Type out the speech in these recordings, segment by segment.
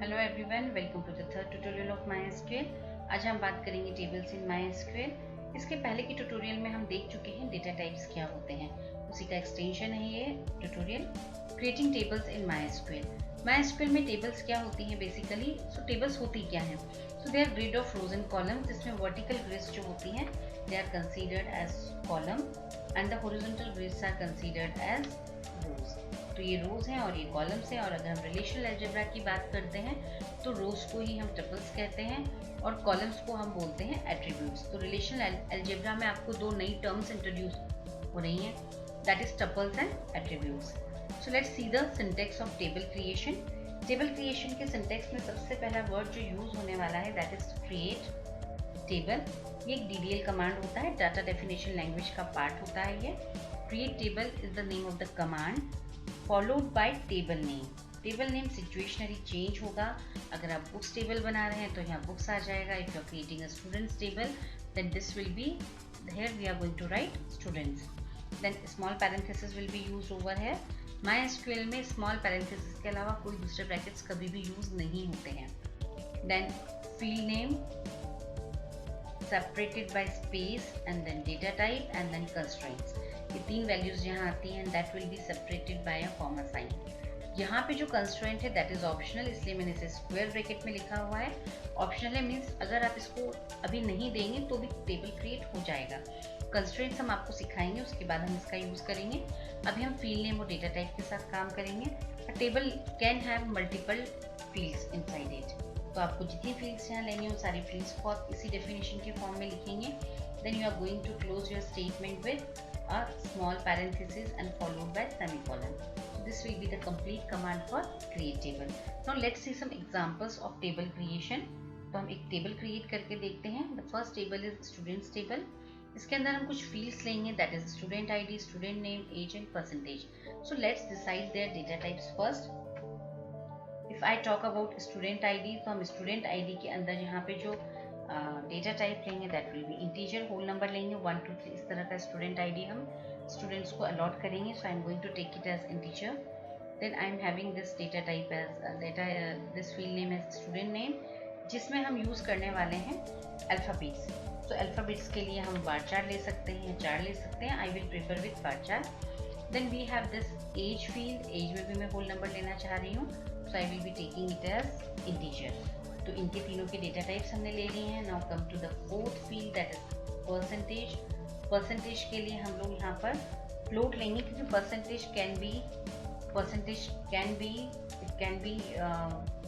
Hello everyone, welcome to the third tutorial of MySQL। आज हम बात करेंगे टेबल्स इन MySQL। इसके पहले की ट्यूटोरियल में हम देख चुके हैं डेटा टाइप्स क्या होते हैं, उसी का एक्सटेंशन है ये tutorial, creating tables in MySQL। MySQL में टेबल्स क्या होती हैं बेसिकली? सो टेबल्स होती क्या हैं? So they are grid of rows and columns, जिसमें वर्टिकल ग्रिड्स जो होती हैं they are considered as column and the horizontal grids are considered as rows. तो ये रोज हैं और ये कॉलम्स हैं। और अगर हम रिलेशनल अलजेब्रा की बात करते हैं तो रोज को ही हम टपल्स कहते हैं और कॉलम्स को हम बोलते हैं एट्रीब्यूट्स। तो रिलेशनल अलजेब्रा में आपको दो नई टर्म्स इंट्रोड्यूस हो रही हैं, that is tuples and attributes. So let's see the syntax of table creation. Table creation के सिंटेक्स में सबसे पहला वर्ड जो यूज होने वाला है दैट इज क्रिएट टेबल। ये एक DDL कमांड होता है, डाटा डेफिनेशन लैंग्वेज का पार्ट होता है ये। Create table is the name of the command followed by table name. Table name सिचुएशनरी चेंज होगा। अगर आप बुक्स टेबल बना रहे हैं तो यहाँ बुक्स आ जाएगा। If you are creating a students table then this will be here we are going to write students. Then small parenthesis will be used over here. MySQL में small parenthesis के अलावा कोई दूसरे ब्रैकेट्स कभी भी use नहीं होते हैं। Then field name separated by space and then data type and then constraints. ये तीन वैल्यूज यहाँ आती हैं, that will be separated bye a comma sign. यहाँ पे जो कंस्ट्रेंट है दैट इज ऑप्शनल, इसलिए मैंने इसे स्क्वायर ब्रैकेट में लिखा हुआ है। ऑप्शनल है मीन्स अगर आप इसको अभी नहीं देंगे तो भी टेबल क्रिएट हो जाएगा। कंस्ट्रेंट्स हम आपको सिखाएंगे, उसके बाद हम इसका यूज करेंगे। अभी हम फील्ड नेम और डेटा टाइप के साथ काम करेंगे। अ table can have multiple fields inside it. तो आपको जितनी फील्ड्स यहाँ लेनी हो सारी फील्ड्स को आप इसी डेफिनेशन के फॉर्म में लिखेंगे। Then you are going to close your statement with a small parenthesis and followed by semicolon. So this will be the complete command for create table. Now let's see some examples of table creation. तो हम एक table create करके देखते हैं। The first table is students table. इसके अंदर हम कुछ फील्ड्स लेंगे, that is student ID, student name, age and percentage. So let's decide their data types first. If I talk about student ID, तो हम student ID के अंदर यहाँ पे जो डेटा टाइप लेंगे that will be integer, whole number लेंगे 1 2 3 इस तरह का स्टूडेंट आईडी हम स्टूडेंट्स को अलॉट करेंगे। So I am going to take it as integer. Then I am having this data type as data, this field name as student name, जिसमें हम use करने वाले हैं अल्फ़ाबेट्स। तो अल्फ़ाबेट्स के लिए हम बार चार्ट ले सकते हैं, चार्ट ले सकते हैं। I will prefer with bar chart. Then we have this age field, age में भी मैं होल नंबर लेना चाह रही हूँ, so I will be taking it as integer. तो इनके तीनों के डेटा टाइप्स हमने ले लिए हैं। Now come to the fourth field that is percentage. Percentage के लिए हम लोग यहाँ पर फ्लोट लेंगे, क्योंकि percentage can be it can be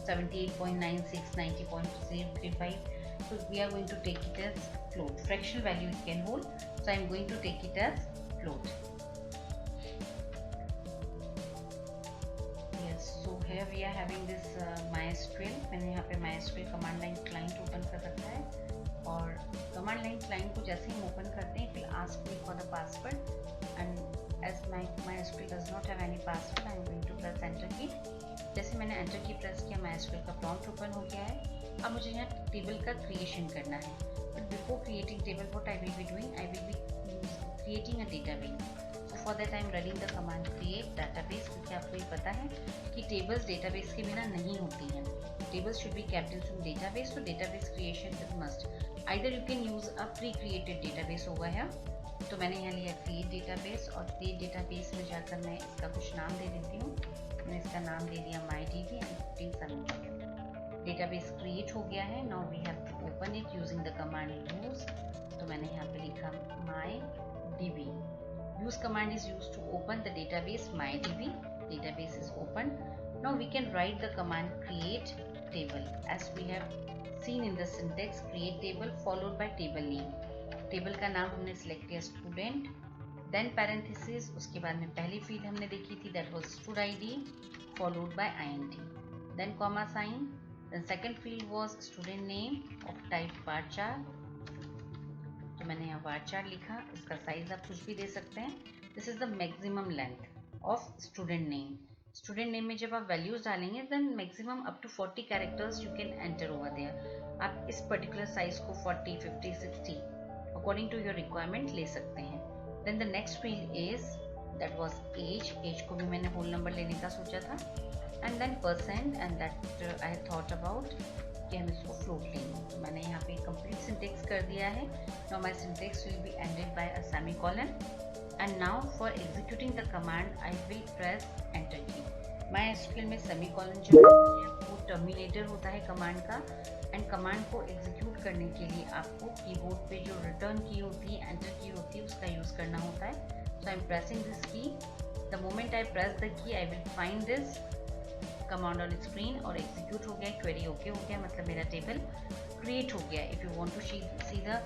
78.96, 90.035. so we are going to take it as float. Fractional value it can hold, so I am going to take it as float. So here we are having this MySQL. मैंने यहाँ पे MySQL command line client open कर रखा है और command line client को जैसे हम ओपन करते हैं, फिर ask me for the password and as MySQL does not have any password I am going to press enter key. जैसे मैंने एंटर की प्रेस किया, MySQL का प्रॉम्प्ट ओपन हो गया है। अब मुझे यहाँ टेबल का क्रिएशन करना है, but before creating table what I will be doing, I will be creating a database. For that I am running the command create database, क्योंकि आपको ये पता है कि टेबल्स डेटाबेस के बिना नहीं होती हैं। Tables should be kept in some database, तो database creation is must. Either you can use a pre created database होगा है। तो मैंने यहाँ लिया क्रिएट डेटाबेस और क्रिएट डेटाबेस में जाकर मैं इसका कुछ नाम दे देती हूँ। मैंने इसका नाम दे दिया MyDB and putting some. Database create हो गया है। Now we have to open it using the command use. तो मैंने यहाँ पे लिखा MyDB। Use command is used to open the database MyDB. Database is open. Now we can write the command create table. As we have seen in the syntax, create table followed by table name. Table का नाम हमने select किया student, then parenthesis, उसके बाद में पहली field हमने देखी थी that was stud ID followed by int, then comma sign, then second field was student name of type bar chart. तो मैंने यहाँ बार चार्ट लिखा, इसका साइज आप कुछ भी दे सकते हैं। This is the maximum length of student name. Student name में जब आप वैल्यूज डालेंगे then maximum up to 40 characters you can enter over there. आप इस पर्टिकुलर साइज को 40, 50, 60 अकॉर्डिंग टू योर रिक्वायरमेंट ले सकते हैं। Then the next field is that was age. Age को भी मैंने होल नंबर लेने का सोचा था, and then percent, and that I thought about कि हम इसको फ्लोट लेंगे। तो मैंने यहाँ पे कंप्लीट सिंटेक्स कर दिया है। Now my syntax will be ended by a semicolon, and now for executing the command I will press enter key. MySQL में सेमीकोलन जो होती है वो टर्मिनेटर होता है कमांड का, एंड कमांड को एग्जीक्यूट करने के लिए आपको कीबोर्ड पे जो रिटर्न की होती है, एंटर की होती है, उसका यूज़ करना होता है। So I am pressing this की। The moment I press the key I will find this command on screen, और एग्जीक्यूट हो गया, क्वेरी ओके हो गया, मतलब मेरा टेबल क्रिएट हो गया। If you want to see the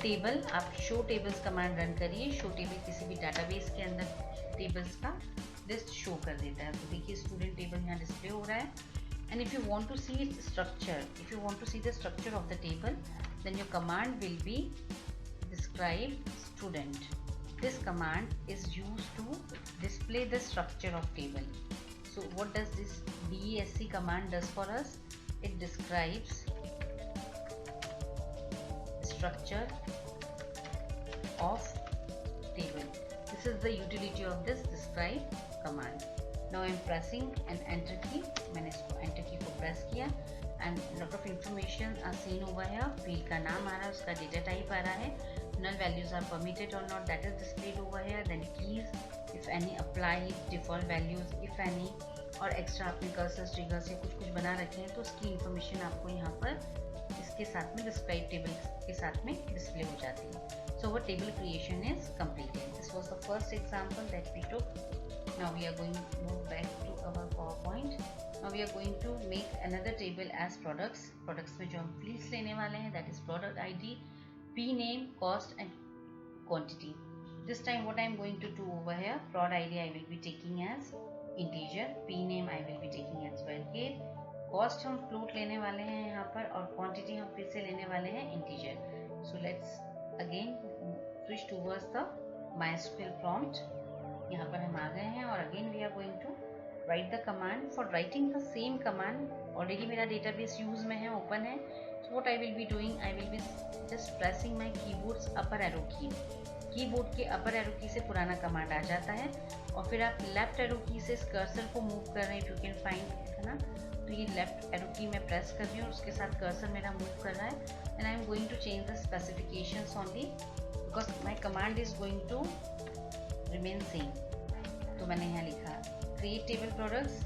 table, आप शो टेबल्स कमांड रन करिए। शो टेबल किसी भी डाटाबेस के अंदर टेबल्स का लिस्ट शो कर देता है। तो देखिए स्टूडेंट टेबल यहाँ डिस्प्ले हो रहा है। And if you want to see its structure, if you want to see the structure of the table, then your command will be describe student. This command is used to display the structure of table. So what does this desc command does for us? It describes structure of table. This is the utility of this describe command. Now I am pressing an enter key. मैंने इसको enter key को press किया and lot of information are seen over here. Field का नाम आ रहा है, उसका data type आ रहा है, null values are permitted or not, that is displayed over here. Then keys, if any, apply default values if any, और extra आपने cursors triggers या कुछ बना रखे हैं तो उसकी इंफॉर्मेशन आपको यहाँ पर इसके साथ में डिस्क्राइब टेबल के साथ में डिस्प्ले हो जाती है. सो वो table creation is completed. This was the first example that we took. Now we are going to move back to our PowerPoint. Now we are going to make another table as products. Products में जो हम fields लेने वाले हैं that is product ID, P name, cost and quantity. This time what I am going to do over here, prod ID I will be taking as integer, P name I will be taking as varchar, cost हम float लेने वाले हैं यहाँ पर, और quantity हम फिर से लेने वाले हैं integer. So let's again switch towards the MySQL prompt. यहाँ पर हम आ गए हैं और again we are going to write the command. For writing the same command, already मेरा database use में है, open है. So what I will be doing, I will be just pressing my keyboard's upper arrow key. Keyboard के अपर arrow की से पुराना command आ जाता है, और फिर आप लेफ्ट एरो की से कर्सर को मूव कर रहे हैं. इफ यू कैन फाइंड, है ना, तो ये लेफ्ट एरो की मैं प्रेस कर रही हूँ और उसके साथ कर्सर मेरा मूव कर रहा है. And I am going to change the specifications only because my command is going to remain same. तो मैंने यहाँ लिखा क्रिएट टेबल प्रोडक्ट्स.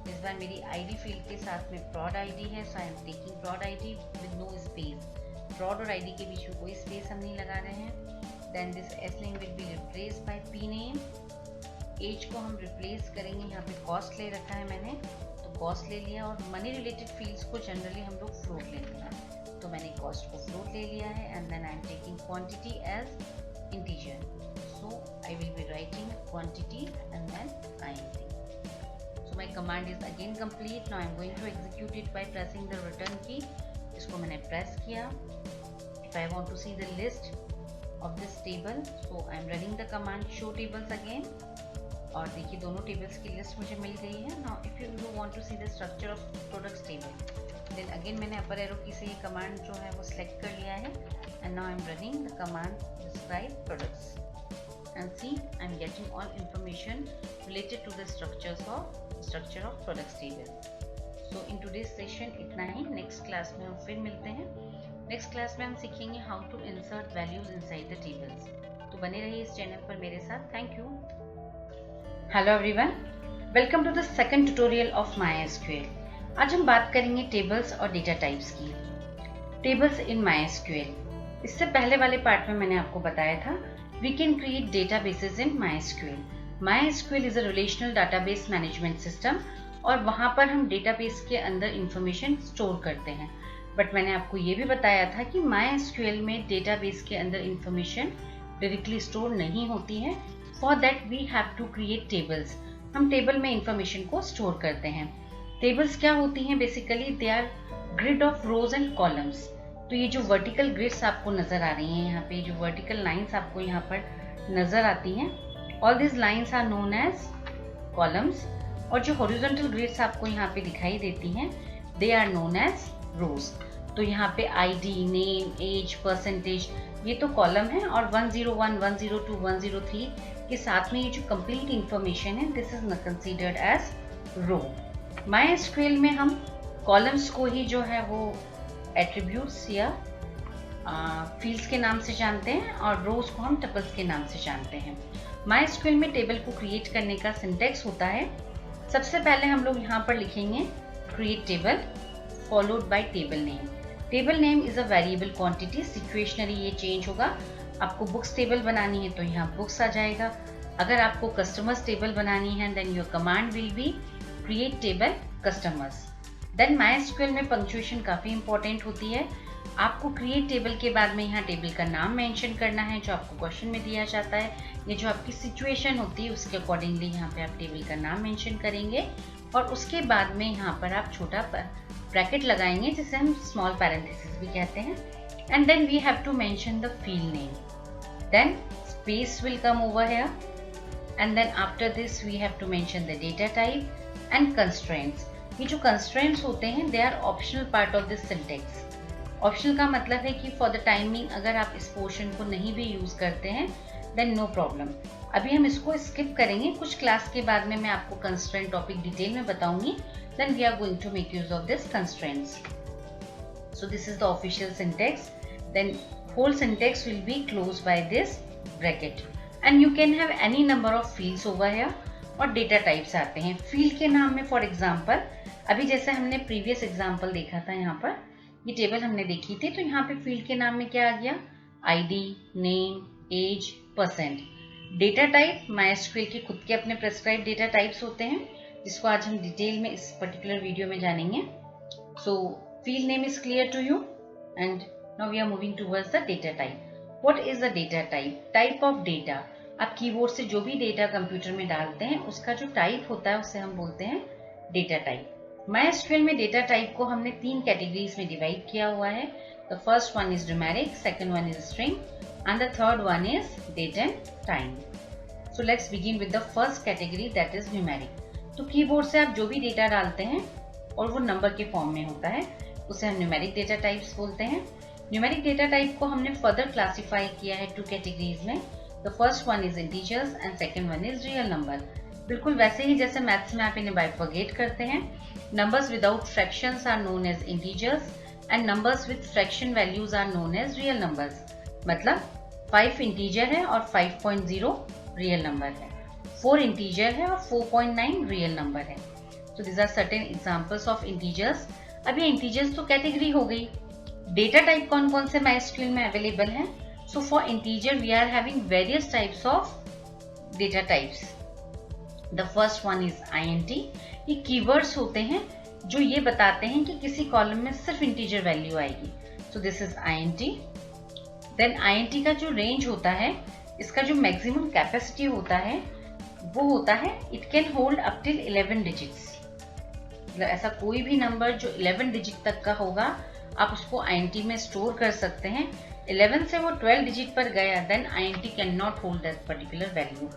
इस बार मेरी आईडी फील्ड के साथ में prod id है, so I am taking prod id with no space. prod और id के बीच में कोई स्पेस हम नहीं लगा रहे हैं. Then this sling will be replace by p name. Age को हम रिप्लेस करेंगे, यहाँ पे कॉस्ट ले रखा है मैंने तो कॉस्ट ले लिया, और मनी रिलेटेड फील्ड्स को जनरली हम लोग फ्लोट लेते हैं तो मैंने कॉस्ट को फ्लोट ले लिया है. And then I am taking quantity as integer. So I will be writing quantity and then int. So my command is again complete. Now I am going to execute it by pressing the return key. इसको मैंने press किया. If I want to see the list of this table, so I am running the command show tables again. और देखिए दोनों tables की list मुझे मिल गई है. Now if you want to see the structure of products table, then again मैंने upper arrow की से ये command जो है वो select कर लिया है. And now I am running the command describe products. And see, I am getting all information related to the structure of products table. So in today's session इतना ही. नेक्स्ट क्लास में हम फिर मिलते हैं. नेक्स्ट क्लास में हम सीखेंगे how to insert values inside the tables. तो बने रहिए इस चैनल पर मेरे साथ. Thank you. Hello everyone, welcome to the second tutorial of MySQL. आज हम बात करेंगे टेबल्स और डेटा टाइप्स की. Tables in MySQL. इससे पहले वाले पार्ट में मैंने आपको बताया था we can create databases in MySQL. MySQL is a relational database management system और वहाँ पर हम database के अंदर information store करते हैं. बट मैंने आपको ये भी बताया था कि MySQL में database के अंदर information directly store नहीं होती है. For that we have to create tables. हम table में information को store करते हैं. Tables क्या होती हैं? Basically they are grid of rows and columns. तो ये जो वर्टिकल ग्रिड्स आपको नजर आ रही हैं, यहाँ पे जो वर्टिकल लाइंस आपको यहाँ पर नजर आती हैं, all this lines are known as columns. और जो हॉरिजॉन्टल ग्रिड्स आपको यहाँ पे दिखाई देती हैं they are known as rows. तो यहाँ पे आईडी, नेम, एज, परसेंटेज ये तो कॉलम है, और 101, 102, 103 के साथ में ये जो कंप्लीट इंफॉर्मेशन है this is considered as row. MySQL में हम कॉलम्स को ही जो है वो एट्रीब्यूट्स या फील्ड्स के नाम से जानते हैं और रोज को हम टपल्स के नाम से जानते हैं। MySQL में टेबल को क्रिएट करने का सिंटेक्स होता है, सबसे पहले हम लोग यहाँ पर लिखेंगे create table followed by table name. Table name is a variable quantity, situationally ये चेंज होगा। आपको बुक्स टेबल बनानी है तो यहाँ बुक्स आ जाएगा। अगर आपको कस्टमर्स टेबल बनानी है then your command will be create table customers. Then MySQL में पंक्चुएशन काफी इंपॉर्टेंट होती है। आपको क्रिएट टेबल के बाद में यहाँ टेबल का नाम मेंशन करना है जो आपको क्वेश्चन में दिया जाता है। ये जो आपकी सिचुएशन होती है उसके अकॉर्डिंगली यहाँ पे आप टेबल का नाम मेंशन करेंगे और उसके बाद में यहाँ पर आप छोटा ब्रैकेट लगाएंगे जिसे हम स्मॉल पैरेंथेसिस भी कहते हैं। And then we have to mention the field name, then space will come over here and then after this we have to mention the data type and constraints. ये जो constraints होते हैं they are optional part of this syntax. Optional का मतलब है कि for the timing अगर आप इस पोर्शन को नहीं भी यूज करते हैं देन नो प्रॉब्लम। अभी हम इसको स्किप करेंगे, कुछ क्लास के बाद में मैं आपको कंस्ट्रेंट टॉपिक डिटेल में बताऊंगी। Then we are going to make use of this constraints. So this is the official syntax, then whole syntax will be close by this bracket and you can have any number of fields over here. और data types आते हैं field के नाम में। For example अभी जैसे हमने previous example देखा था, यहाँ पर ये टेबल हमने देखी थी, तो यहाँ पे फील्ड के नाम में क्या आ गया, ID, name, age, percent. Data type MySQL के खुद के अपने प्रेस्क्राइब डेटा टाइप्स होते हैं जिसको आज हम डिटेल में इस पर्टिकुलर वीडियो में जानेंगे। So field name is clear to you and now we are moving towards the data type. What is the data type? Type of data. आप कीबोर्ड से जो भी डेटा कंप्यूटर में डालते हैं उसका जो टाइप होता है उसे हम बोलते हैं डेटा टाइप। MySQL में डेटा टाइप को हमने 3 कैटेगरीज में डिवाइड किया हुआ है। The first one is numeric, second one is string and the third one is date and time. So let's begin with the first category that is numeric. तो keyboard से आप जो भी डेटा डालते हैं और वो नंबर के फॉर्म में होता है उसे हम न्यूमेरिक डेटा टाइप्स बोलते हैं। न्यूमेरिक डेटा टाइप को हमने फर्दर क्लासिफाई किया है 2 कैटेगरीज में। The first one is integers and second one is real number. बिल्कुल वैसे ही जैसे मैथ्स में आप इन्हें बाइफरगेट करते हैं। Numbers without fractions are known as integers and numbers with fraction values are known as real numbers। मतलब 5 इंटीजर है और 5.0 रियल नंबर है, 4 इंटीजर है और 4.9 रियल नंबर है। So these are certain examples of integers। अब ये इंटीजर्स तो कैटेगरी हो गई। डेटा टाइप कौन कौन से MySQL में अवेलेबल है? So for integer we are having various types of data types। The first one is int। ये कीवर्ड्स होते हैं जो ये बताते हैं कि किसी कॉलम में सिर्फ इंटीजर वैल्यू आएगी। So this is int। Then int का जो रेंज होता है, इसका जो मैक्सिमम कैपेसिटी होता है वो होता है it can hold up till 11 digits. मतलब ऐसा कोई भी नंबर जो 11 डिजिट तक का होगा आप उसको int में स्टोर कर सकते हैं। 11 से वो 12 डिजिट पर गया then int can not hold that particular value.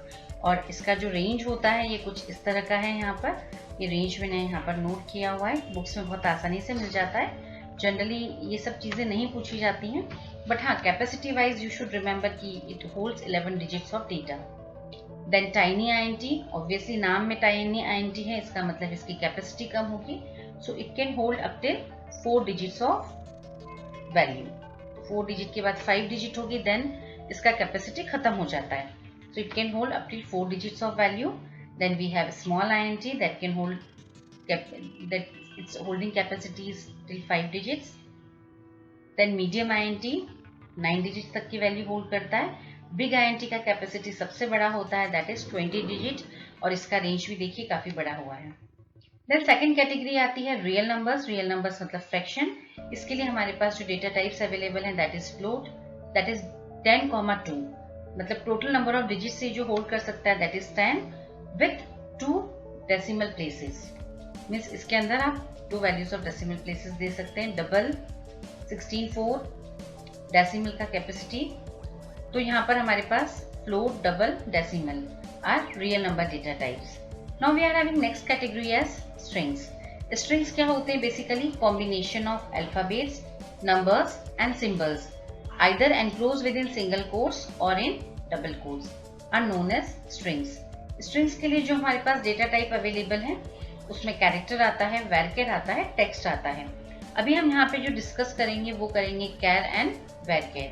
और इसका जो रेंज होता है ये कुछ इस तरह का है। यहाँ पर ये रेंज मैंने यहाँ पर नोट किया हुआ है, बुक्स में बहुत आसानी से मिल जाता है। जनरली ये सब चीज़ें नहीं पूछी जाती हैं, बट हाँ capacity wise you should remember कि it holds 11 digits of data. Then tiny int, obviously नाम में टाइनी int है, इसका मतलब इसकी कैपेसिटी कम होगी। So it can hold up till 4 digits of value. 4 digit के बाद 5 डिजिट होगी देन इसका कैपेसिटी खत्म हो जाता है। So it can hold up to 4 digits of value. Then we have small int that can hold that its holding capacity is till 5 digits. Then medium int 9 digits तक की value hold करता है। Big int का capacity सबसे बड़ा होता है that is 20 digit और इसका रेंज भी देखिए काफी बड़ा हुआ है। देन सेकंड कैटेगरी आती है रियल नंबर्स। रियल नंबर्स मतलब फ्रैक्शन। इसके लिए हमारे पास जो डेटा टाइप्स अवेलेबल हैं that is float, that is 10,2। मतलब टोटल नंबर ऑफ डिजिट से जो होल्ड कर सकता है that is 10 with 2 decimal places. Means इसके अंदर आप 2 वैल्यूज ऑफ डेसिमल प्लेसेस दे सकते हैं। डबल, 16,4 डेसिमल का कैपेसिटी। तो यहाँ पर हमारे पास float, double, decimal are real number data types. Now we are having next category as strings. Strings क्या होते हैं? Basically combination of alphabets, numbers and symbols either enclosed within single quotes or in double quotes are known as strings। strings के लिए जो हमारे पास data type available है उसमें character आता है, varchar आता है, टेक्स्ट आता है। अभी हम यहाँ पे जो डिस्कस करेंगे वो करेंगे char and varchar।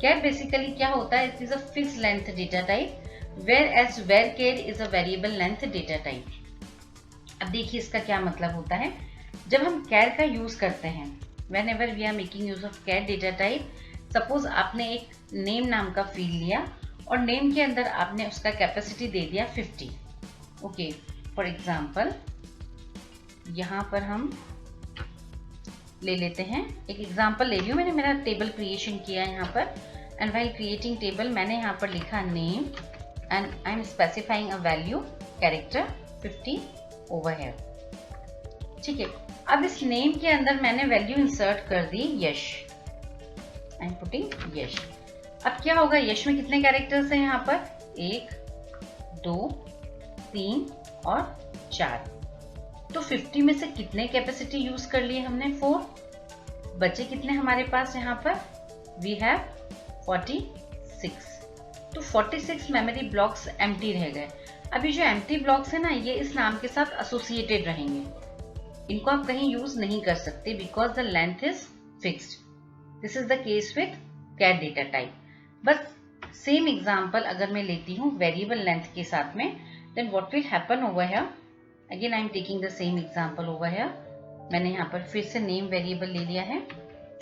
char basically क्या होता है, it is a fix length data type, whereas varchar is a variable length data type. अब देखिए इसका क्या मतलब होता है। जब हम char का यूज करते हैं, whenever we are making use of char data type, suppose आपने एक नेम नाम का फील्ड लिया और नेम के अंदर आपने उसका कैपेसिटी दे दिया 50। ओके, फॉर एग्जाम्पल यहाँ पर हम ले लेते हैं, एक एग्जाम्पल ले रही हूँ, मैंने मेरा टेबल क्रिएशन किया है यहाँ पर, एंड व्हाइल क्रिएटिंग टेबल मैंने यहाँ पर लिखा name and I M specifying a value character 50 over here. ठीक है, अब इस नेम के अंदर मैंने वैल्यू इंसर्ट कर दी यश, आई एम पुटिंग यश। अब क्या होगा, यश में कितने कैरेक्टर्स हैं यहाँ पर, 1 2 3 और 4। तो 50 में से कितने कैपेसिटी यूज कर लिए हमने, 4। बचे कितने हमारे पास यहाँ पर, वी हैव 46। तो 46 मेमोरी ब्लॉक्स एम्प्टी रह गए। अभी जो एम्प्टी ब्लॉक्स है ना, ये इस नाम के साथ एसोसिएटेड रहेंगे, इनको आप कहीं यूज नहीं कर सकते because the length is fixed. This is the case with char data type. बस सेम एग्जाम्पल अगर मैं लेती हूँ वेरिएबल लेंथ के साथ में, then what will happen over here, again I am taking the same example over here. मैंने यहाँ पर फिर से नेम वेरिएबल ले लिया है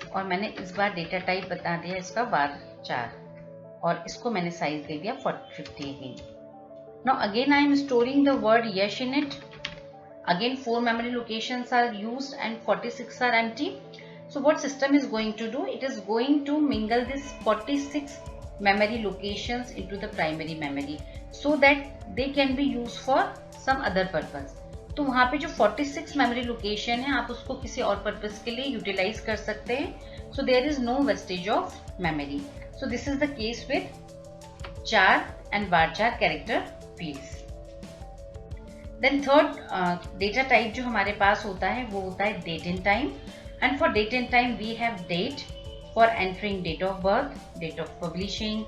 और मैंने इस बार डेटा टाइप बता दिया इसका var4 और इसको मैंने साइज दे दिया 50 again. Now again I am storing the word Yash in it. Again 4 memory locations are used and 46 are empty. So what system is going to do? It is going to mingle this 46 memory locations into the primary memory so that they can be used for some other purpose. तो वहाँ पे जो 46 memory location है आप उसको किसी और purpose के लिए यूटिलाइज कर सकते हैं। So there is no wastage of memory. So this is the case with char and varchar character fields. Then third data type जो हमारे पास होता है वो होता है date and time. And for date and time we have date for entering date of birth, date of publishing,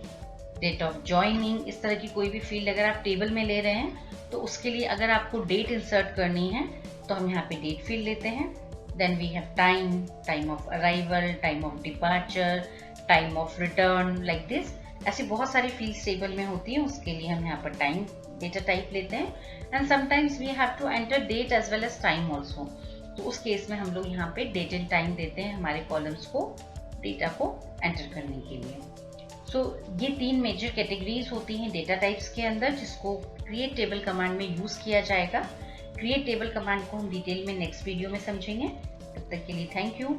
date of joining। इस तरह की कोई भी फील्ड अगर आप टेबल में ले रहे हैं तो उसके लिए अगर आपको डेट इंसर्ट करनी है तो हम यहाँ पे डेट फील्ड लेते हैं। Then we have time, time of arrival, time of departure, time of return, like this. ऐसी बहुत सारी फील्ड्स टेबल में होती है, उसके लिए हम यहाँ पर टाइम डेटा टाइप लेते हैं। And sometimes we have to enter date as well as time also. तो उस केस में हम लोग यहाँ पे डेट एंड टाइम देते हैं हमारे कॉलम्स को डेटा को एंटर करने के लिए। सो ये 3 मेजर कैटेगरीज होती हैं डेटा टाइप्स के अंदर जिसको क्रिएट टेबल कमांड में यूज किया जाएगा। क्रिएट टेबल कमांड को हम डिटेल में नेक्स्ट वीडियो में समझेंगे। तब तक के लिए thank you.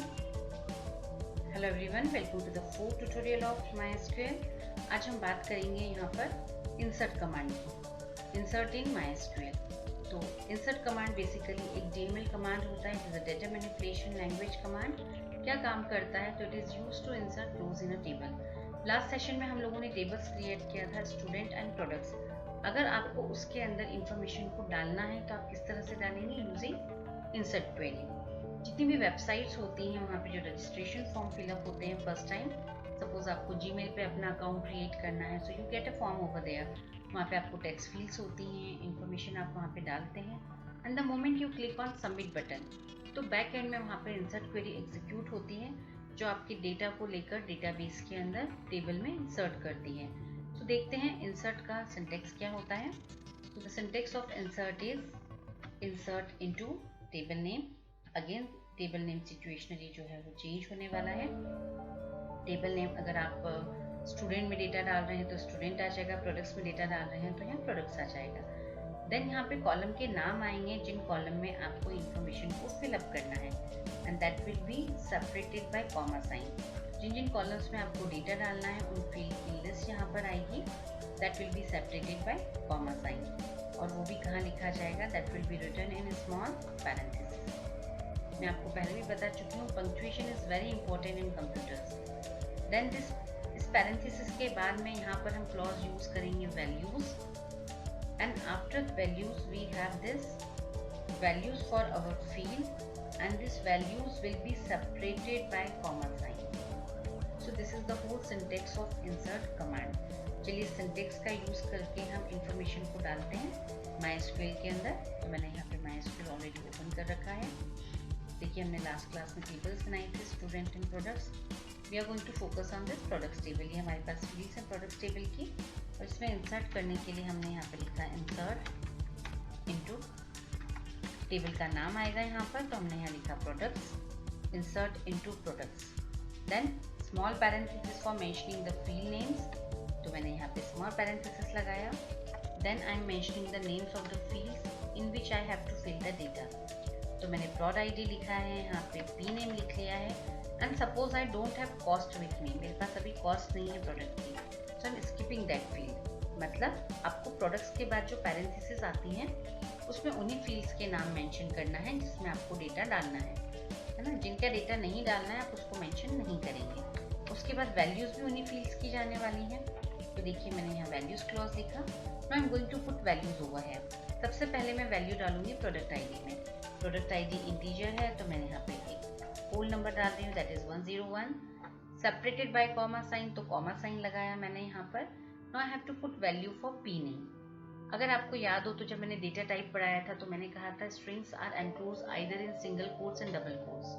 Hello everyone, welcome to the 4th tutorial of MySQL। आज हम बात करेंगे यहाँ पर इंसर्ट कमांड की, इंसर्ट इन MySQL। तो इंसर्ट कमांड बेसिकली एक DML कमांड होता है, it is a data manipulation language command. क्या काम करता है, तो it is used to insert rows in a table. Last session में हम लोगों ने टेबल्स क्रिएट किया था, स्टूडेंट एंड प्रोडक्ट्स। अगर आपको उसके अंदर इंफॉर्मेशन को डालना है तो आप किस तरह से डालेंगे, यूजिंग इंसर्ट क्वेरी। जितनी भी वेबसाइट्स होती हैं वहाँ पे जो रजिस्ट्रेशन फॉर्म फिलअप होते हैं फर्स्ट टाइम, सपोज आपको जीमेल पे अपना अकाउंट क्रिएट करना है, so you get a form over there. वहाँ पे आपको टेक्स्ट फील्ड्स होती हैं, इंफॉर्मेशन आप वहाँ पे डालते हैं, and the moment you click on submit button तो बैक एंड में वहाँ पे इंसर्ट क्वेरी एग्जीक्यूट होती है जो आपके डेटा को लेकर डेटाबेस के अंदर टेबल में इंसर्ट करती है। तो देखते हैं इंसर्ट का सिंटेक्स क्या होता है। तो the syntax of insert is insert into table name. Again table name situationally जो है वो चेंज होने वाला है। टेबल नेम अगर आप स्टूडेंट में डेटा डाल रहे हैं तो स्टूडेंट आ जाएगा, प्रोडक्ट्स में डेटा डाल रहे हैं तो यहाँ प्रोडक्ट्स आ जाएगा। देन यहाँ पे कॉलम के नाम आएंगे जिन कॉलम में आपको इंफॉर्मेशन को फिलअप करना है, and that will be separated by comma sign. जिन जिन कॉलम्स में आपको डेटा डालना है उन फील्ड की लिस्ट यहाँ पर आएगी, that will be separated by comma sign. और वो भी कहाँ लिखा जाएगा, that will be written in small parenthesis. मैं आपको पहले भी बता चुकी हूँ, punctuation is very important in computers. Then इस पैरेंथेसिस के बाद में यहाँ पर हम क्लॉज यूज करेंगे values, and after values we have this values for our field, and these values will be separated by comma sign. So this is the whole syntax of insert command. चलिए syntax का use करके हम information को डालते हैं। MySQL के अंदर। तो मैंने यहाँ पे MySQL ऑलरेडी ओपन कर रखा है। देखिए हमने लास्ट क्लास में टेबल्स बनाई थी, student and products. We are going to focus on this products table. ये हमारे पास फील्ड्स है प्रोडक्ट्स टेबल की, और इसमें इंसर्ट करने के लिए हमने यहाँ पे लिखा इंसर्ट इनटू, टेबल का नाम आएगा यहाँ पर, तो हमने यहाँ लिखा products, insert into products. Then small parenthesis for mentioning the field names, तो मैंने यहाँ पे स्मॉल पैरेंथेसिस लगाया। Then I am mentioning the names of the fields in which I have to fill the data. तो मैंने प्रोड ID लिखा है, यहाँ पे पी नेम लिख लिया है। And suppose I don't have cost with me, मेरे पास अभी कॉस्ट नहीं है प्रोडक्ट की, so I am skipping that field. मतलब आपको प्रोडक्ट्स के बाद जो पैरेंथेसिस आती हैं उसमें उन्हीं फील्ड्स के नाम मेंशन करना है जिसमें आपको डेटा डालना है ना। जिनका डेटा नहीं डालना है आप उसको मेंशन नहीं करेंगे। उसके बाद वैल्यूज भी उन्हीं फील्ड्स की जाने वाली हैं। तो देखिए मैंने यहाँ वैल्यूज क्लॉज लिखा। Now I am going to put values over है। सबसे पहले मैं वैल्यू डालूंगी प्रोडक्ट आईडी में। प्रोडक्ट आईडी इंटीजर है, तो मैंने यहाँ पे एक होल नंबर डाल रही हूँ, that is 101, separated by comma sign, तो कॉमा साइन लगाया मैंने यहाँ पर। Now I have to put value for P name. अगर आपको याद हो तो जब मैंने डेटा टाइप पढ़ाया था तो मैंने कहा था strings are enclosed either in single quotes and double quotes.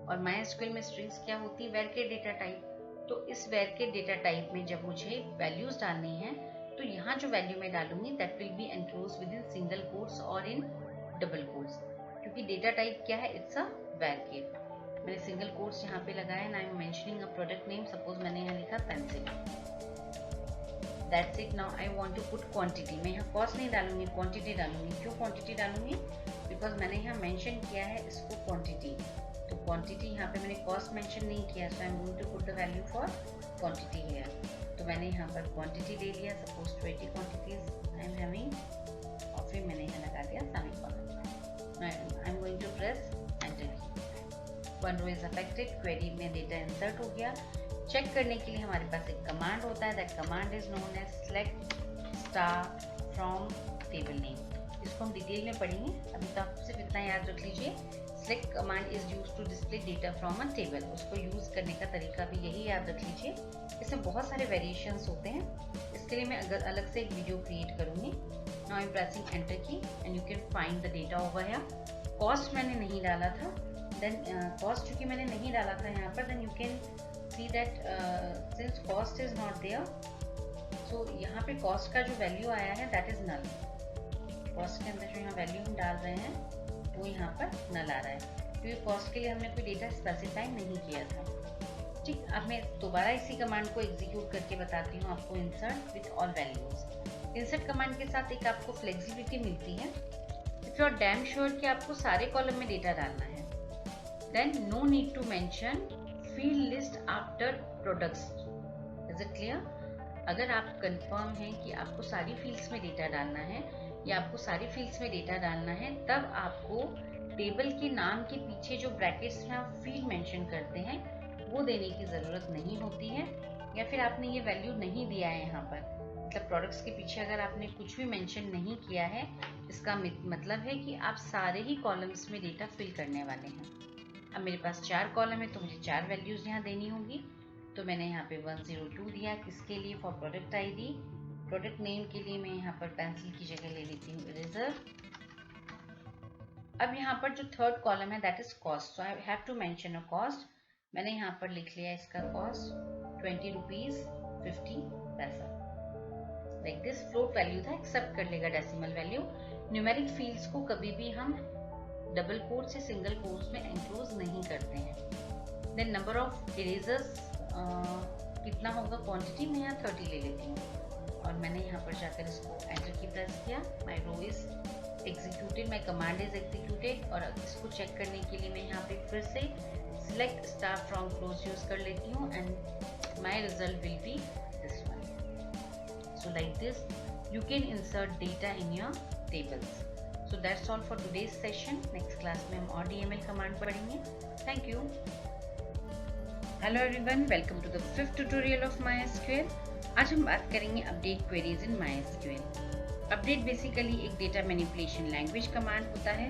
और MySQL में स्ट्रिंग्स क्या होती है? वैर डेटा टाइप। तो इस वैर के डेटा टाइप में जब मुझे वैल्यूज डालनी है तो यहाँ जो वैल्यू मैं डालूंगी that will B enclosed with in single quotes और इन डबल कोट्स, क्योंकि डेटा टाइप क्या है? इट्स अ वैर के। मैंने सिंगल कोट्स यहाँ पे लगाया and I am mentioning a product name. Suppose मैंने यहाँ लिखा pencil. That's it. Now I want to put quantity. मैं यहाँ कॉस्ट नहीं डालूंगी, क्वांटिटी डालूंगी। क्यों क्वांटिटी डालूंगी? बिकॉज मैंने यहाँ मेंशन किया है इसको क्वांटिटी। तो क्वांटिटी यहाँ पे मैंने कॉस्ट मेंशन नहीं किया, so I am going to put the value for quantity here. तो मैंने यहाँ पर क्वांटिटी ले लिया, suppose 20 quantities I am having, और फिर मैंने यहाँ लगा दिया semicolon. I am going to press enter key. One row is affected, query में डेटा इंसर्ट हो गया। चेक करने के लिए हमारे पास एक कमांड होता है, that command is known as select star from table name. इसको हम डिटेल में पढ़ेंगे, अभी तो आप सिर्फ इतना याद रख लीजिए। Select command is used to display data from a table. उसको यूज करने का तरीका भी यही याद रख लीजिए। इसमें बहुत सारे वेरिएशंस होते हैं, इसके लिए मैं अगर अलग से एक वीडियो क्रिएट करूंगी। Now I am pressing enter key and you can find the data over here. Cost मैंने नहीं डाला था, देन कॉस्ट चूंकि मैंने नहीं डाला था यहाँ पर, then you can see that since cost is not there, so यहाँ पे cost का जो वैल्यू आया है that is null। cost के अंदर जो यहाँ वैल्यू हम डाल रहे हैं वो यहाँ पर null आ रहा है, क्योंकि cost के लिए हमने कोई डेटा स्पेसिफाई नहीं किया था। ठीक, अब मैं दोबारा इसी कमांड को एग्जीक्यूट करके बताती हूँ आपको। Insert with all values. Insert command के साथ एक आपको फ्लेक्सिबिलिटी मिलती है। If you are damn sure कि आपको सारे कॉलम में डेटा डालना है, then no need to mention field list after products. Is it clear? अगर आप कंफर्म हैं कि आपको सारी फील्ड्स में डेटा डालना है या आपको सारी फील्ड्स में डेटा डालना है, तब आपको टेबल के नाम के पीछे जो ब्रैकेट्स में आप फील्ड मेंशन करते हैं वो देने की ज़रूरत नहीं होती है। या फिर आपने ये वैल्यू नहीं दिया है यहाँ पर, मतलब प्रोडक्ट्स के पीछे अगर आपने कुछ भी मेंशन नहीं किया है, इसका मतलब है कि आप सारे ही कॉलम्स में डेटा फिल करने वाले हैं। अब मेरे पास 4 कॉलम है तो मुझे 4 वैल्यूज यहाँ देनी होंगी। तो मैंने यहाँ पे 102 दिया, किसके लिए? For product ID. Product name के लिए मैं यहाँ पर पेंसिल की जगह ले लेती हूँ इरेजर। अब यहाँ पर जो थर्ड कॉलम है that is cost, so I have to mention a cost. मैंने यहाँ पर लिख लिया इसका कॉस्ट 20 रुपीज 50 पैसा। लाइक दिस फ्लोट वैल्यू था, एक्सेप्ट कर लेगा डेसिमल वैल्यू। न्यूमेरिक फील्ड्स को कभी भी हम डबल कोट्स या सिंगल कोट्स में एनक्लोज नहीं करते हैं। देन नंबर ऑफ इरेजर्स कितना होगा? क्वांटिटी में यहाँ 30 ले लेती हूँ, और मैंने यहाँ पर जाकर इसको एंटर की प्रेस किया। My row is executed, my command is executed. और इसको चेक करने के लिए मैं यहाँ पे फिर से select star from close use कर लेती हूँ and my result will be this one. So like this you can insert data in your tables. So that's all for today's session. Next class में हम और DML कमांड पढ़ेंगे। Thank you. Hello everyone, welcome to the 5th tutorial of MySQL. आज हम बात करेंगे update queries इन MySQL। Update basically एक data manipulation language command होता है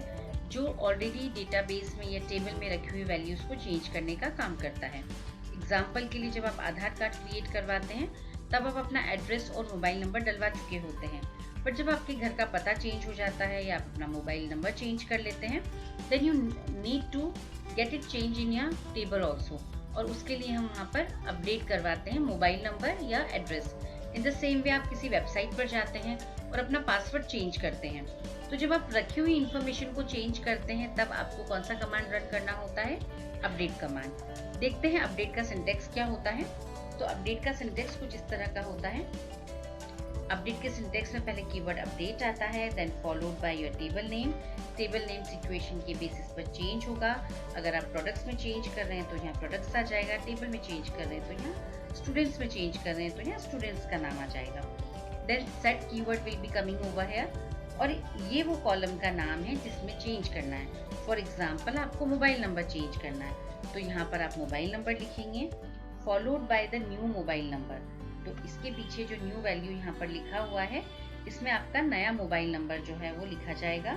जो ऑलरेडी डेटाबेस में या टेबल में रखी हुई वैल्यूज को चेंज करने का काम करता है। एग्जाम्पल के लिए जब आप आधार कार्ड क्रिएट करवाते हैं तब आप अपना एड्रेस और मोबाइल नंबर डलवा चुके होते हैं, बट जब आपके घर का पता चेंज हो जाता है या आप अपना मोबाइल नंबर चेंज कर लेते हैं, then you need to get it change in your table also, और उसके लिए हम वहाँ पर अपडेट करवाते हैं मोबाइल नंबर या address. In the same way आप किसी वेबसाइट पर जाते हैं और अपना पासवर्ड चेंज करते हैं, तो जब आप रखी हुई इंफॉर्मेशन को चेंज करते हैं तब आपको कौन सा कमांड रन करना होता है? Update command. देखते हैं अपडेट का सिंटेक्स क्या होता है। तो अपडेट का सिंटेक्स कुछ इस तरह का होता है। अपडेट के सिंटेक्स में पहले कीवर्ड अपडेट आता है, then followed by your table name. Table name situation के बेसिस पर चेंज होगा। अगर आप प्रोडक्ट्स में चेंज कर रहे हैं तो यहाँ प्रोडक्ट्स आ जाएगा, टेबल में चेंज कर रहे हैं तो यहाँ स्टूडेंट्स में चेंज कर रहे हैं तो यहाँ स्टूडेंट्स का नाम आ जाएगा। Then set keyword will be coming over here, और ये वो कॉलम का नाम है जिसमें चेंज करना है। फॉर एग्जाम्पल आपको मोबाइल नंबर चेंज करना है तो यहाँ पर आप मोबाइल नंबर लिखेंगे followed by the new mobile number. तो इसके पीछे जो न्यू वैल्यू यहाँ पर लिखा हुआ है इसमें आपका नया मोबाइल नंबर जो है वो लिखा जाएगा।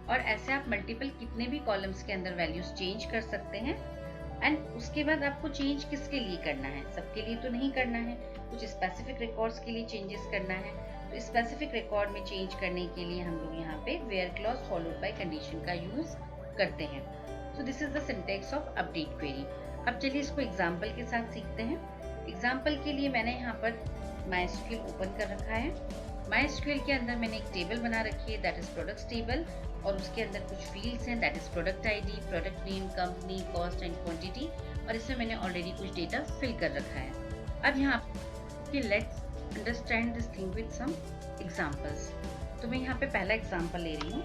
और ऐसे आप मल्टीपल कितने भी कॉलम्स के अंदर वैल्यूज चेंज कर सकते हैं। एंड उसके बाद आपको चेंज किसके लिए करना है? सबके लिए तो नहीं करना है, कुछ स्पेसिफिक रिकॉर्ड्स के लिए चेंजेस करना है। तो स्पेसिफिक रिकॉर्ड में चेंज करने के लिए हम लोग यहाँ पे where clause followed by condition का यूज करते हैं। So this is the syntax of update query. अब चलिए इसको एग्जाम्पल के साथ सीखते हैं। एग्जाम्पल के लिए मैंने यहाँ पर MySQL ओपन कर रखा है। MySQL के अंदर मैंने एक टेबल बना रखी है, दैट इज प्रोडक्ट्स टेबल, और उसके अंदर कुछ फील्ड्स हैं, that is product ID, product name, company, cost and quantity, और इसमें मैंने ऑलरेडी कुछ डेटा फिल कर रखा है। अब यहाँ पे let's understand this thing with some examples. तो मैं यहाँ पे पहला एग्जांपल ले रही हूँ।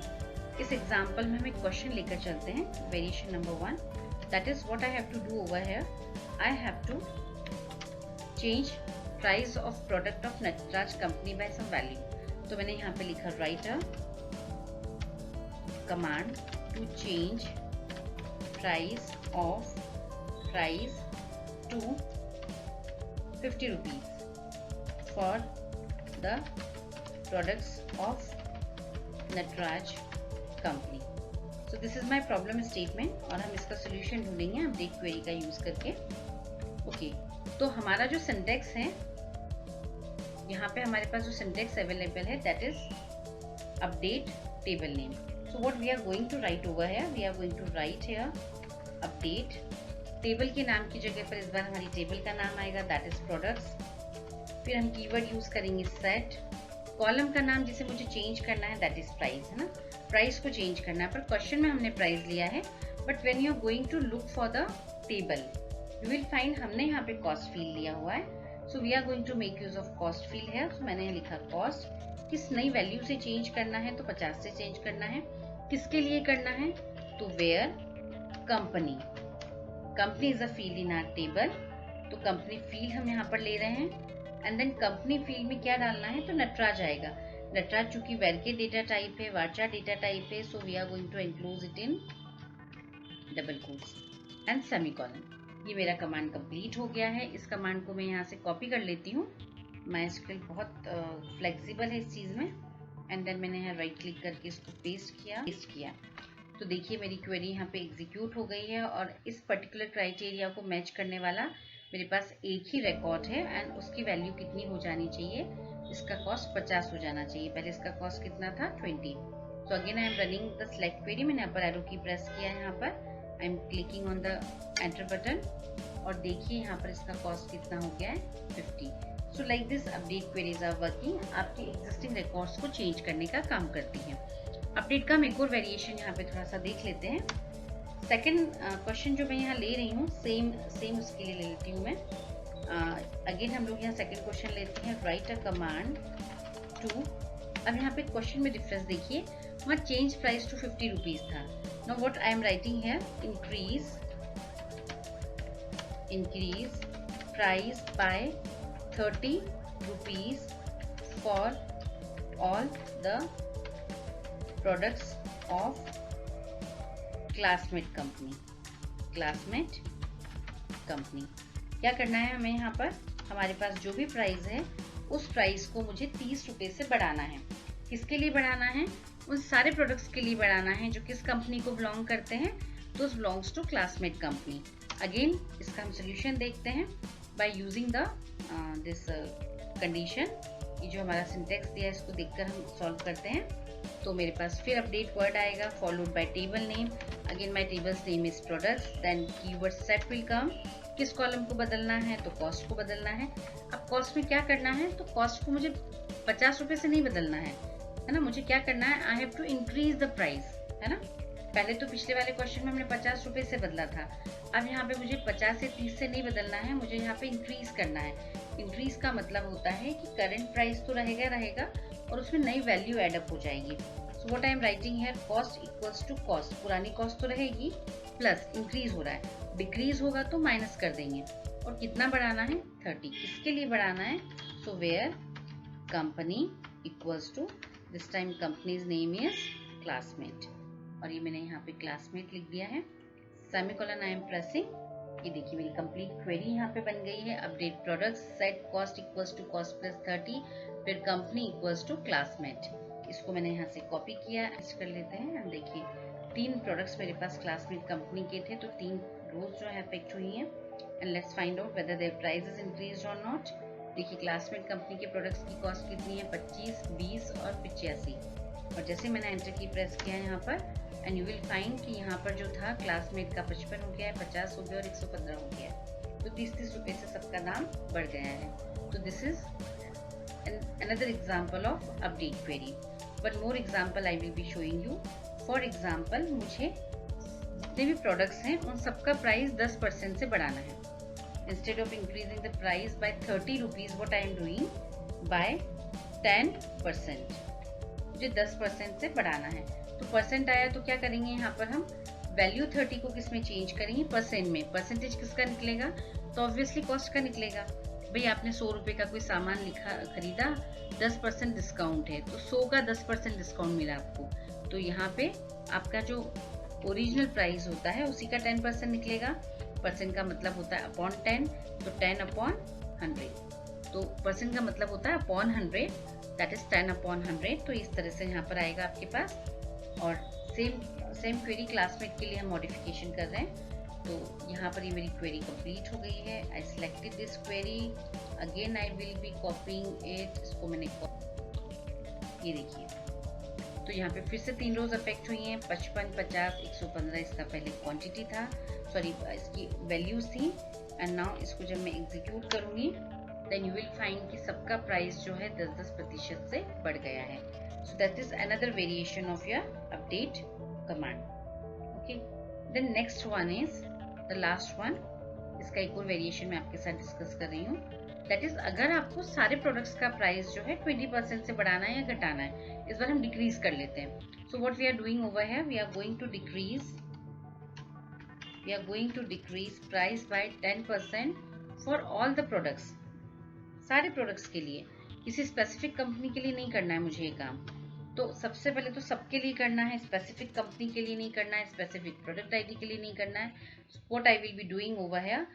इस एग्जांपल में हम एक क्वेश्चन लेकर चलते हैं, variation number 1, that is what I have to do over here. I have to change price of product of Nataraj company by some value. तो मैंने यहाँ पे लिखा write a command to change price to 50 rupees for the products of Natraj company. So this is my problem statement और हम इसका solution ढूंढेंगे update query का यूज करके। ओके, तो हमारा जो सिंटेक्स है, यहाँ पे हमारे पास जो सिंटेक्स अवेलेबल है that is update table name. So what we are going to write over here, we are going to write here update. Table के नाम की जगह पर इस बार हमारी टेबल का नाम आएगा, दैट इज प्रोडक्ट्स। फिर हम कीवर्ड यूज करेंगे सेट। कॉलम का नाम जिसे मुझे चेंज करना है दैट इज प्राइस, है ना, प्राइस को चेंज करना है। पर क्वेश्चन में हमने प्राइस लिया है, but when you are going to look for the table you will find हमने यहाँ पे कॉस्ट फील्ड लिया हुआ है। So we are going to make use of cost field है। सो मैंने यहाँ लिखा कॉस्ट। किस नई वैल्यू से चेंज करना है? तो 50 से चेंज करना है। किसके लिए करना है? तो where company, company is a field in our table, तो कंपनी फील्ड हम यहाँ पर ले रहे हैं। एंड देन कंपनी फील्ड में क्या डालना है? तो नटराज आएगा। नटराज चूंकि वेर के डेटा टाइप है, वाचा डेटा टाइप है, so we are going to enclose it in double quotes and semicolon. ये मेरा कमांड कंप्लीट हो गया है। इस कमांड को मैं यहाँ से कॉपी कर लेती हूँ। MySQL बहुत फ्लेक्सिबल है इस चीज़ में। एंड देन मैंने यहाँ राइट क्लिक करके इसको पेस्ट किया। तो देखिए मेरी क्वेरी यहाँ पे एग्जीक्यूट हो गई है, और इस पर्टिकुलर क्राइटेरिया को मैच करने वाला मेरे पास एक ही रिकॉर्ड है। एंड उसकी वैल्यू कितनी हो जानी चाहिए? इसका कॉस्ट 50 हो जाना चाहिए। पहले इसका कॉस्ट कितना था? 20। So again I am running the select query. मैंने अपर एरो की प्रेस किया है, यहाँ पर I am clicking on the enter button, और देखिए यहाँ पर इसका कॉस्ट कितना हो गया है? 50। So like this update queries are working, आपके एग्जिस्टिंग रिकॉर्ड्स को चेंज करने का काम करती हैं। अपडेट का हम एक और वेरिएशन यहाँ पे थोड़ा सा देख लेते हैं। सेकंड क्वेश्चन जो मैं यहाँ ले रही हूँ सेम उसके लिए ले लेती हूँ मैं। अगेन हम लोग यहाँ सेकंड क्वेश्चन लेते हैं, राइट अ कमांड टू। अब यहाँ पे क्वेश्चन में डिफरेंस देखिए, वहाँ चेंज प्राइस टू 50 रुपीज था। Now what I am writing here, increase price by 30 rupees for all the products of classmate company. क्या करना है हमें? यहाँ पर हमारे पास जो भी प्राइस है उस प्राइस को मुझे 30 रुपए से बढ़ाना है। किसके लिए बढ़ाना है? उन सारे प्रोडक्ट्स के लिए बढ़ाना है जो किस कंपनी को बिलोंग करते हैं, those belongs to classmate company. Again इसका हम सोल्यूशन देखते हैं by using the this condition ये जो हमारा सिंटेक्स दिया है इसको देखकर हम सॉल्व करते हैं। तो मेरे पास फिर अपडेट वर्ड आएगा followed by table name. Again my tables name is products, then keyword set will come. किस कॉलम को बदलना है, तो कॉस्ट को बदलना है। अब कॉस्ट में क्या करना है, तो कॉस्ट को मुझे 50 रुपए से नहीं बदलना है ना, मुझे क्या करना है, I have to increase the price, है ना। पहले तो पिछले वाले क्वेश्चन में हमने 50 रुपए से बदला था, अब यहाँ पे मुझे 50 से 30 से नहीं बदलना है, मुझे यहाँ पे इंक्रीज करना है। इंक्रीज का मतलब होता है कि करंट प्राइस तो रहेगा और उसमें नई वैल्यू एड अप हो जाएगी। So what I am writing here, cost equals to cost, पुरानी कॉस्ट तो रहेगी प्लस इंक्रीज हो रहा है, डिक्रीज होगा तो माइनस कर देंगे। और कितना बढ़ाना है, 30। किसके लिए बढ़ाना है, so where company equals to, this time companies name is Classmate, और ये मैंने यहाँ पे क्लासमेट लिख दिया है। सेमीकोलन आई एम प्रेसिंग, ये देखिए मेरी कंप्लीट क्वेरी यहाँ पे बन गई है। Update products, set cost equals to cost plus 30, फिर कंपनी इक्वल्स टू क्लासमेट। इसको मैंने यहाँ से कॉपी किया, ऐसे कर लेते हैं। हम देखिए 3 प्रोडक्ट्स मेरे पास क्लासमेट कंपनी के थे, तो 3 रोज जो है अफेक्ट हुई हैं। And let's find out whether there price is increased और नॉट। देखिए क्लासमेट कंपनी के प्रोडक्ट्स की कॉस्ट कितनी है, 25, 20 और 85। और जैसे मैंने एंटर की प्रेस किया यहाँ पर, एंड यू विल फाइंड कि यहाँ पर जो था क्लासमेट का 55 हो गया है, 50 हो गया और 115 हो गया है। तो 30-30 रुपए से सबका दाम बढ़ गया है। तो this is another example of update query. One more example I will be showing you. For example, मुझे जितने भी प्रोडक्ट्स हैं उन सबका प्राइस 10% से बढ़ाना है। Instead of increasing the price by 30 rupees, what I am doing, by 10%, मुझे 10% से बढ़ाना है। तो परसेंट आया तो क्या करेंगे, यहाँ पर हम वैल्यू 30 को किस में चेंज करेंगे, परसेंट में। परसेंटेज किसका निकलेगा, तो ऑब्वियसली कॉस्ट का निकलेगा। भाई आपने 100 रुपए का कोई सामान खरीदा, 10% डिस्काउंट है, तो 100 का 10% डिस्काउंट मिला आपको, तो यहाँ पे आपका जो ओरिजिनल प्राइस होता है उसी का 10% निकलेगा। परसेंट का मतलब होता है अपॉन 10, तो 10 अपॉन 100, तो परसेंट का मतलब होता है अपॉन 100, दैट इज 10 अपॉन 100। तो इस तरह से यहाँ पर आएगा आपके पास। और सेम क्वेरी क्लासमेट के लिए हम मॉडिफिकेशन कर रहे हैं। तो यहाँ पर ये मेरी क्वेरी कंप्लीट हो गई है। I selected this query, again I will B कॉपिंग it, इसको मैंने ये देखिए, तो यहाँ पे फिर से 3 रोज अफेक्ट हुई हैं, 55, 50, 115 इसका पहले क्वांटिटी था, सॉरी इसकी वैल्यूज थी। एंड नाउ इसको जब मैं एग्जीक्यूट करूंगी, देन यू विल फाइंड कि सबका प्राइस जो है 10-10% से बढ़ गया है। So that is another variation of your update command. Okay. Then next one is the last one. इसका एक और वेरिएशन मैं आपके साथ डिस्कस कर रही हूँ। That is अगर आपको सारे प्रोडक्ट्स का प्राइस जो है 20% से बढ़ाना है या घटाना है, इस बार हम डिक्रीज कर लेते हैं। So what we are doing over here, we are going to decrease price by 10% for all the products. सारे प्रोडक्ट्स के लिए, किसी स्पेसिफिक कंपनी के लिए नहीं करना है मुझे ये काम। तो सबसे पहले तो सबके लिए करना है, स्पेसिफिक कंपनी के लिए नहीं करना है, स्पेसिफिक प्रोडक्ट आईडी के लिए नहीं करना है। What I will be doing over here,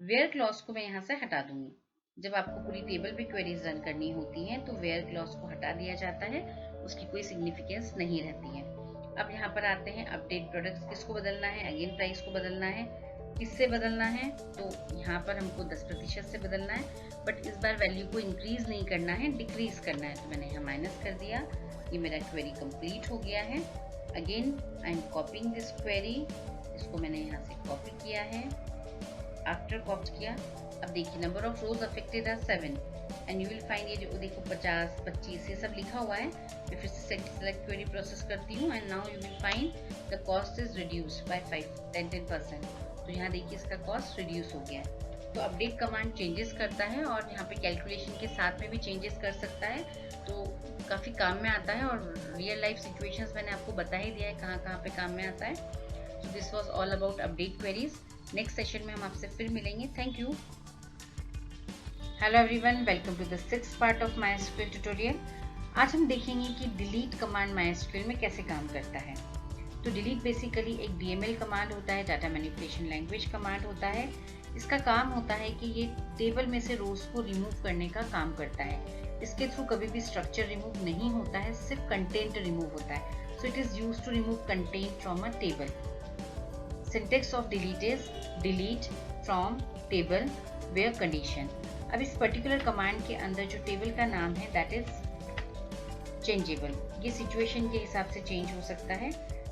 where clause को मैं यहाँ से हटा दूंगी। जब आपको पूरी टेबल पे क्वेरीज रन करनी होती हैं तो वेयर क्लॉज को हटा दिया जाता है, उसकी कोई सिग्निफिकेंस नहीं रहती है। अब यहाँ पर आते हैं अपडेट प्रोडक्ट्स, किसको बदलना है, अगेन प्राइस को बदलना है। किससे बदलना है, तो यहाँ पर हमको 10% से बदलना है, बट इस बार वैल्यू को इंक्रीज नहीं करना है, डिक्रीज करना है। तो मैंने यहाँ माइनस कर दिया। ये मेरा क्वेरी कंप्लीट हो गया है। Again I M कॉपिंग this query, इसको मैंने यहाँ से कॉपी किया है। आफ्टर कॉपी किया, अब देखिए number of rows affected are 7 and you will find, ये जो देखो 50, 25 ये सब लिखा हुआ है। मैं फिर से सेलेक्ट क्वेरी प्रोसेस करती हूँ and now you will find the cost is reduced by 10%। तो यहाँ देखिए इसका कॉस्ट रिड्यूस हो गया है। तो अपडेट कमांड चेंजेस करता है और यहाँ पे कैलकुलेशन के साथ में भी चेंजेस कर सकता है, तो काफ़ी काम में आता है। और रियल लाइफ सिचुएशंस मैंने आपको बता ही दिया है कहाँ कहाँ पे काम में आता है। So this was all about update queries. Next session में हम आपसे फिर मिलेंगे। Thank you. Hello everyone, welcome to the 6th part of MySQL tutorial. आज हम देखेंगे कि डिलीट कमांड MySQL में कैसे काम करता है। तो डिलीट बेसिकली एक DML कमांड होता है, डाटा मैनिपुलेशन लैंग्वेज कमांड होता है। इसका काम होता है कि ये टेबल में से रोज को रिमूव करने का काम करता है। इसके थ्रू कभी भी स्ट्रक्चर रिमूव नहीं होता है, सिर्फ कंटेंट रिमूव होता है। So it is used to remove content from a table. Syntax of delete is delete from table where condition. अब इस पर्टिकुलर कमांड के अंदर जो टेबल का नाम है दैट इज चेंजेबल। ये सिचुएशन के हिसाब से चेंज हो सकता है।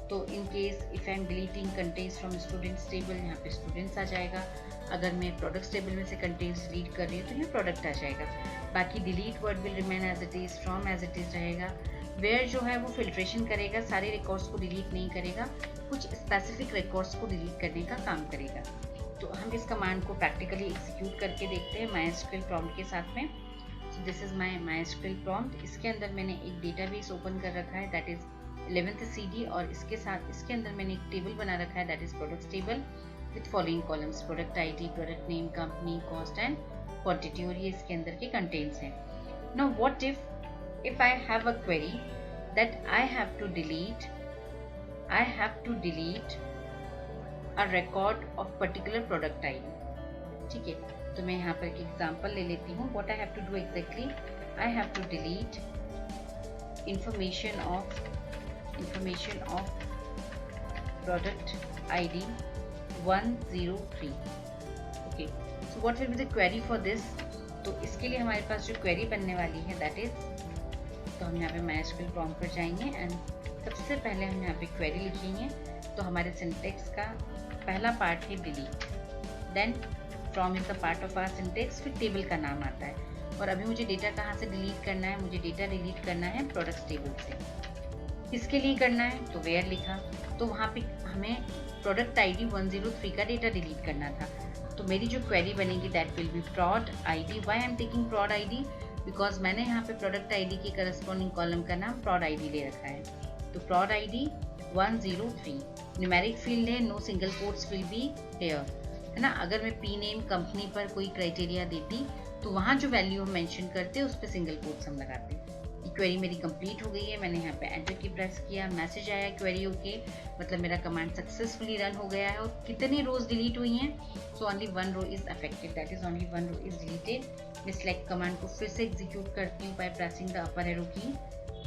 तो in case if I am deleting contents from students table, यहाँ पे स्टूडेंट्स आ जाएगा। अगर मैं प्रोडक्ट्स टेबल में से कंटेंट्स डिलीट कर रही हूँ तो यहाँ प्रोडक्ट आ जाएगा। बाकी delete word will remain as it is, from as it is रहेगा। वेयर जो है वो फिल्ट्रेशन करेगा, सारे रिकॉर्ड्स को डिलीट नहीं करेगा, कुछ स्पेसिफिक रिकॉर्ड्स को डिलीट करने का काम करेगा। तो हम इस कमांड को प्रैक्टिकली एग्जीक्यूट करके देखते हैं MySQL प्रॉम्प्ट के साथ में। सो this is my MySQL prompt. इसके अंदर मैंने एक डेटाबेस ओपन कर रखा है दैट इज 11th CD, और इसके साथ इसके अंदर मैंने एक टेबल बना रखा है that is products table with following columns, product ID, product name, company, cost and quantity, और ये इसके अंदर के कंटेंट्स हैं। Now what if I have a query that I have to delete a record of particular product ID, ठीक है। तो मैं यहाँ पर एक एग्जांपल ले लेती हूँ। What I have to do exactly, I have to delete information of product ID 103. Okay, so what will be the query for this? तो इसके लिए हमारे पास जो क्वेरी बनने वाली है दैट इज, तो हम यहाँ पे MySQL प्रॉम्प्ट पर जाएंगे एंड सबसे पहले हम यहाँ पे क्वेरी लिखेंगे। तो हमारे सिंटेक्स का पहला पार्ट है delete, then from is the part of our syntax, फिर टेबल का नाम आता है। और अभी मुझे डेटा कहाँ से डिलीट करना है, मुझे डेटा डिलीट करना है प्रोडक्ट्स टेबल से। किसके लिए करना है, तो वेयर लिखा, तो वहाँ पे हमें प्रोडक्ट ID 103 का डेटा डिलीट करना था। तो मेरी जो क्वेरी बनेगी that will B prod ID। Why I am taking prod ID, because मैंने यहाँ पे प्रोडक्ट ID के करस्पॉन्डिंग कॉलम का नाम prod ID ले रखा है। तो prod ID 103 न्यूमेरिक फील्ड है, no single quotes will be here, है ना। अगर मैं पी नेम कंपनी पर कोई क्राइटेरिया देती तो वहाँ जो वैल्यू हम मेंशन करते उस पर सिंगल कोट्स हम लगाते। ये क्वेरी मेरी कंप्लीट हो गई है। मैंने यहाँ पे एंटर की प्रेस किया, मैसेज आया क्वेरी ओके, मतलब मेरा कमांड सक्सेसफुली रन हो गया है। और कितनी रोज डिलीट हुई हैं, so only 1 row is affected, that is only 1 row is deleted. मैं सिलेक्ट कमांड को फिर से एग्जीक्यूट करती हूँ by pressing the upper arrow key,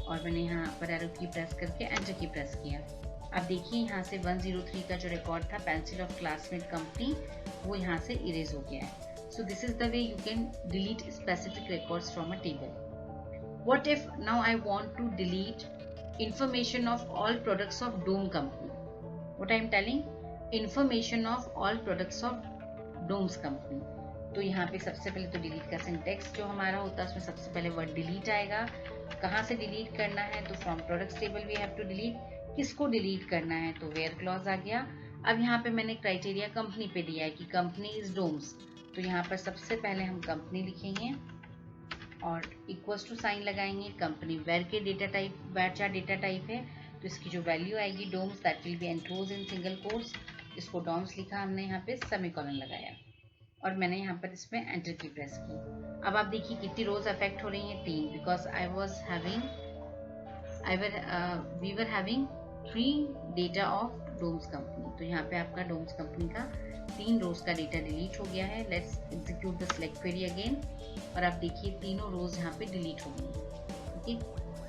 और मैंने यहाँ अपर एरो की प्रेस करके एंटर की प्रेस किया। अब देखिए यहाँ से 103 का जो रिकॉर्ड था पेंसिल ऑफ क्लासमेट कंपनी, वो यहाँ से इरेज हो गया है। So this is the way you can delete specific records from a table. What if now I want to delete information of all products of Dome company? What I am telling? Information of all products of Dome's company. तो यहाँ पे सबसे पहले तो delete का syntax जो हमारा होता है उसमें सबसे पहले वर्ड डिलीट आएगा। कहाँ से डिलीट करना है, तो from products table we have to delete. किसको डिलीट करना है, तो वेयर क्लॉज आ गया। अब यहाँ पे मैंने क्राइटेरिया कंपनी पे दिया है कि कंपनी इज डोम्स, तो यहाँ पर सबसे पहले हम कंपनी लिखेंगे और इक्वल्स टू साइन लगाएंगे। कंपनी वेयर के data type, where data type है, तो इसकी जो वैल्यू आएगी Doms that will be enclose in single quotes. इसको डोम्स लिखा हमने, यहाँ पे सेमीकोलन लगाया और मैंने यहाँ पर इसमें एंटर की प्रेस की। अब आप देखिए कितनी रोज अफेक्ट हो रही हैं, 3, because we were having 3 data of Doms company. तो यहाँ पे आपका डोम्स कंपनी का 3 रोज का डेटा डिलीट हो गया है। Let's execute the select query again, और आप देखिए तीनों रोज यहाँ पे डिलीट हो गई। Okay,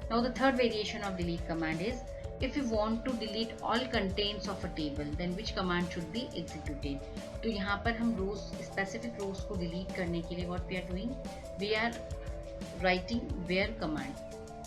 now the third variation of delete command is if you want to delete all contents of a table then which command should be executed. तो यहाँ पर हम रोज, स्पेसिफिक रोज को डिलीट करने के लिए what we are doing, we are writing where command.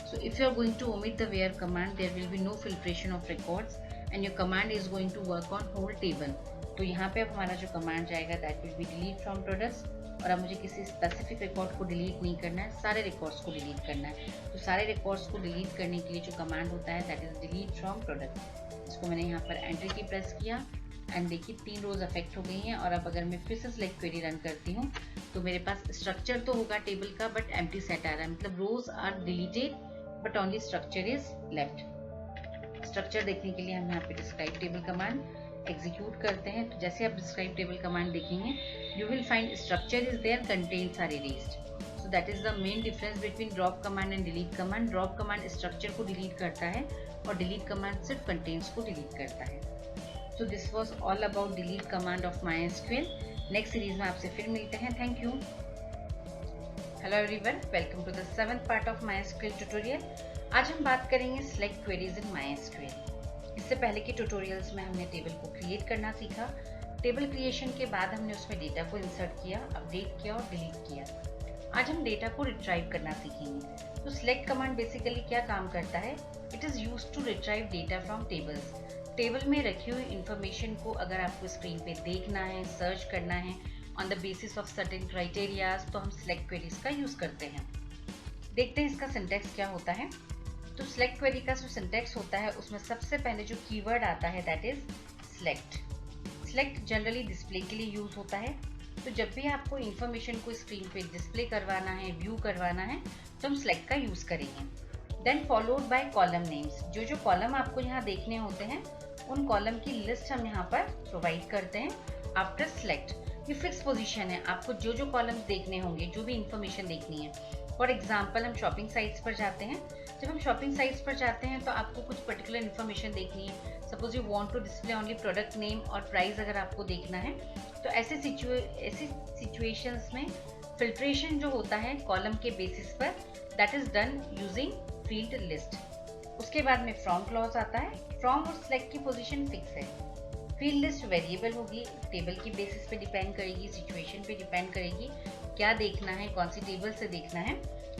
So if you are going to omit the where command, there will be no filtration of records and your command is going to work on whole table. तो यहाँ पे अब हमारा जो command जाएगा that will be delete from products, और अब मुझे किसी स्पेसिफिक रिकॉर्ड को डिलीट नहीं करना है, सारे रिकॉर्ड्स को डिलीट करना है। तो सारे रिकॉर्ड्स को डिलीट करने के लिए जो कमांड होता है that is delete from product. इसको मैंने यहाँ पर एंटर की प्रेस किया एंड देखिए 3 रोज अफेक्ट हो गई हैं। और अब अगर मैं फिर से सिलेक्ट क्वेरी रन करती हूँ तो मेरे पास स्ट्रक्चर तो होगा टेबल का बट एम्प्टी सेट आ रहा है, मतलब rows are deleted but only structure is left. Structure देखने के लिए हम यहाँ पे डिस्क्राइब टेबल कमांड एग्जीक्यूट करते हैं। तो जैसे आप डिस्क्राइब टेबल कमांड देखेंगे you will find structure is there, contents are erased. So that is the main difference between drop command and delete command. Drop command structure को delete करता है और डिलीट कमांड सिर्फ कंटेंट्स को delete करता है। So this was all about delete command of MySQL। Next series में आपसे फिर मिलते हैं। Thank you. Hello everyone, welcome to the 7th part of MySQL tutorial. आज हम बात करेंगे सिलेक्ट क्वेरीज इन MySQL। इससे पहले के ट्यूटोरियल्स में हमने टेबल को क्रिएट करना सीखा, टेबल क्रिएशन के बाद हमने उसमें डेटा को इंसर्ट किया, अपडेट किया और डिलीट किया। आज हम डेटा को रिट्राइव करना सीखेंगे। तो सिलेक्ट कमांड बेसिकली क्या काम करता है? It is used to retrieve data from tables. Table में रखी हुई इंफॉर्मेशन को अगर आपको स्क्रीन पे देखना है, सर्च करना है on the basis of certain criterias, तो हम सिलेक्ट क्वेरीज का यूज़ करते हैं। देखते हैं इसका सिंटैक्स क्या होता है। तो सिलेक्ट क्वेरी का जो सिंटैक्स होता है उसमें सबसे पहले जो कीवर्ड आता है that is select. Select generally display के लिए यूज होता है। तो जब भी आपको इंफॉर्मेशन को स्क्रीन पे डिस्प्ले करवाना है, व्यू करवाना है, तो हम सिलेक्ट का यूज करेंगे। Then followed by column names. जो जो कॉलम आपको यहाँ देखने होते हैं उन कॉलम की लिस्ट हम यहाँ पर प्रोवाइड करते हैं आफ्टर सिलेक्ट। ये फिक्स पोजीशन है, आपको जो जो कॉलम्स देखने होंगे, जो भी इंफॉर्मेशन देखनी है। फॉर एग्जाम्पल हम शॉपिंग साइट्स पर जाते हैं। जब हम शॉपिंग साइट्स पर जाते हैं तो आपको कुछ पर्टिकुलर इन्फॉर्मेशन देखनी है। Suppose you want to display only product name और प्राइस अगर आपको देखना है, तो ऐसे सिचुएशंस में फिल्ट्रेशन जो होता है कॉलम के बेसिस पर, that is done using field list. उसके बाद में फ्रॉम क्लॉज आता है। फ्रॉम और सिलेक्ट की पोजीशन फिक्स है। फील्ड लिस्ट वेरिएबल होगी, टेबल की बेसिस पे डिपेंड करेगी, सिचुएशन पे डिपेंड करेगी, क्या देखना है, कौन सी टेबल से देखना है,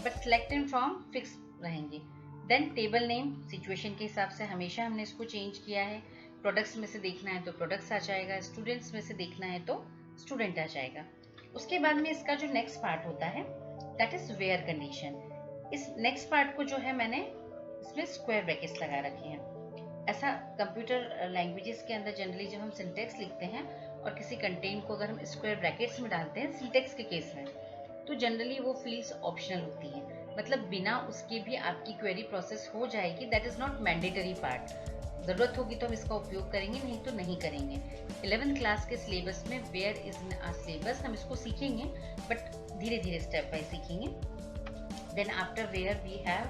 but select and from fix रहेंगे। देन टेबल नेम, सिचुएशन के हिसाब से हमेशा हमने इसको चेंज किया है। प्रोडक्ट्स में से देखना है तो प्रोडक्ट्स आ जाएगा, स्टूडेंट्स में से देखना है तो स्टूडेंट आ जाएगा। उसके बाद में इसका जो नेक्स्ट पार्ट होता है दैट इज वेयर कंडीशन। इस नेक्स्ट पार्ट को जो है मैंने इसमें स्क्वायर ब्रैकेट्स लगा रखे हैं। ऐसा कंप्यूटर लैंग्वेजेस के अंदर जनरली जब हम सिंटैक्स लिखते हैं और किसी कंटेंट को अगर हम स्क्वायर ब्रैकेट्स में डालते हैं सिंटैक्स के केस में, तो जनरली वो फील्ड्स ऑप्शनल होती हैं, मतलब बिना उसके भी आपकी क्वेरी प्रोसेस हो जाएगी। That is not mandatory part. ज़रूरत होगी तो हम इसका उपयोग करेंगे, नहीं तो नहीं करेंगे। 11th क्लास के सिलेबस में where is in our syllabus हम इसको सीखेंगे, बट धीरे धीरे स्टेप बाय सीखेंगे। Then after where we have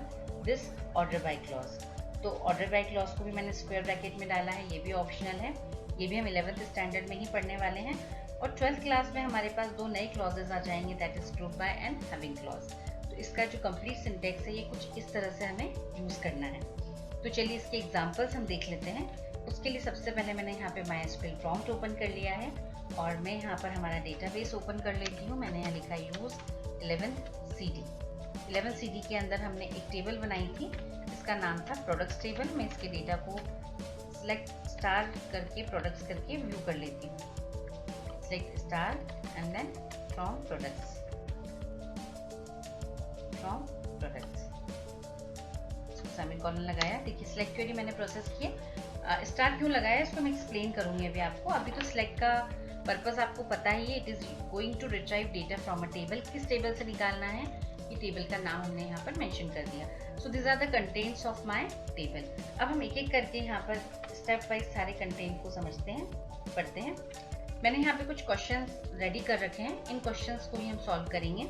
this order by clause. तो ऑर्डर बाय क्लॉज को भी मैंने स्क्वायर ब्रैकेट में डाला है, ये भी ऑप्शनल है। ये भी हम 11th स्टैंडर्ड में ही पढ़ने वाले हैं। और 12th क्लास में हमारे पास दो नए क्लॉजेज आ जाएंगे, that is group by and having clause. तो इसका जो कंप्लीट सिंटैक्स है ये कुछ इस तरह से हमें यूज करना है। तो चलिए इसके एग्जांपल्स हम देख लेते हैं। उसके लिए सबसे पहले मैंने यहाँ पे MySQL प्रॉम्प्ट ओपन कर लिया है और मैं यहाँ पर हमारा डेटाबेस ओपन कर लेती हूँ। मैंने यहाँ लिखा यूज 11CD। 11CD के अंदर हमने एक टेबल बनाई थी, इसका नाम था प्रोडक्ट्स टेबल। मैं इसके डेटा को सिलेक्ट स्टार करके प्रोडक्ट्स करके व्यू कर लेती हूँ। Select star and then from products, इसको सेमीकोलन लगाया। देखिए सिलेक्ट क्वेरी मैंने प्रोसेस किया। स्टार क्यों लगाया इसको मैं एक्सप्लेन करूंगी अभी आपको। अभी तो सिलेक्ट का पर्पस आपको पता ही है, it is going to retrieve data from a table. किस टेबल से निकालना है, ये टेबल का नाम हमने यहाँ पर मेंशन कर दिया। So this are the contents of my table. अब हम एक एक करके यहाँ पर स्टेप वाइज सारे कंटेंट को समझते हैं, पढ़ते हैं। मैंने यहाँ पे कुछ क्वेश्चंस रेडी कर रखे हैं, इन क्वेश्चंस को ही हम सॉल्व करेंगे।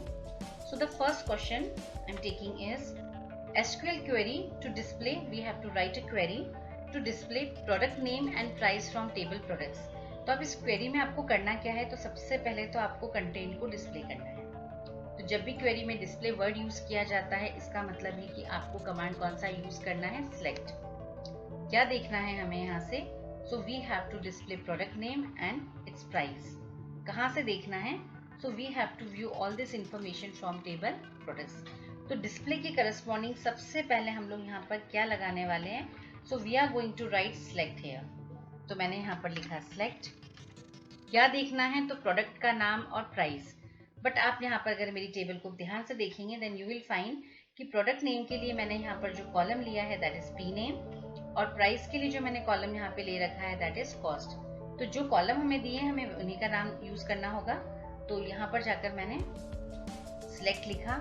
So the first question I am taking is SQL query to display. We have to write a query to display product name and price from table products. तो अब इस query में आपको करना क्या है, तो सबसे पहले तो आपको कंटेंट को डिस्प्ले करना है। तो जब भी क्वेरी में डिस्प्ले वर्ड यूज किया जाता है इसका मतलब है कि आपको कमांड कौन सा यूज करना है, सिलेक्ट। क्या देखना है हमें यहाँ से, so we have to display product name and its price. कहाँ से देखना है, so we have to view all this information from table products. तो डिस्प्ले के करस्पॉन्डिंग सबसे पहले हम लोग यहाँ पर क्या लगाने वाले हैं, so we are going to write select here. तो मैंने यहाँ पर लिखा सिलेक्ट। क्या देखना है, तो प्रोडक्ट का नाम और प्राइस। बट आप यहाँ पर अगर मेरी टेबल को ध्यान से देखेंगे देन यू विल फाइंड कि प्रोडक्ट नेम के लिए मैंने यहाँ पर जो कॉलम लिया है दैट इज पी नेम, और प्राइस के लिए जो मैंने कॉलम यहाँ पे ले रखा है दैट इज कॉस्ट। तो जो कॉलम हमें दिए हमें उन्हीं का नाम यूज करना होगा। तो यहाँ पर जाकर मैंने सिलेक्ट लिखा,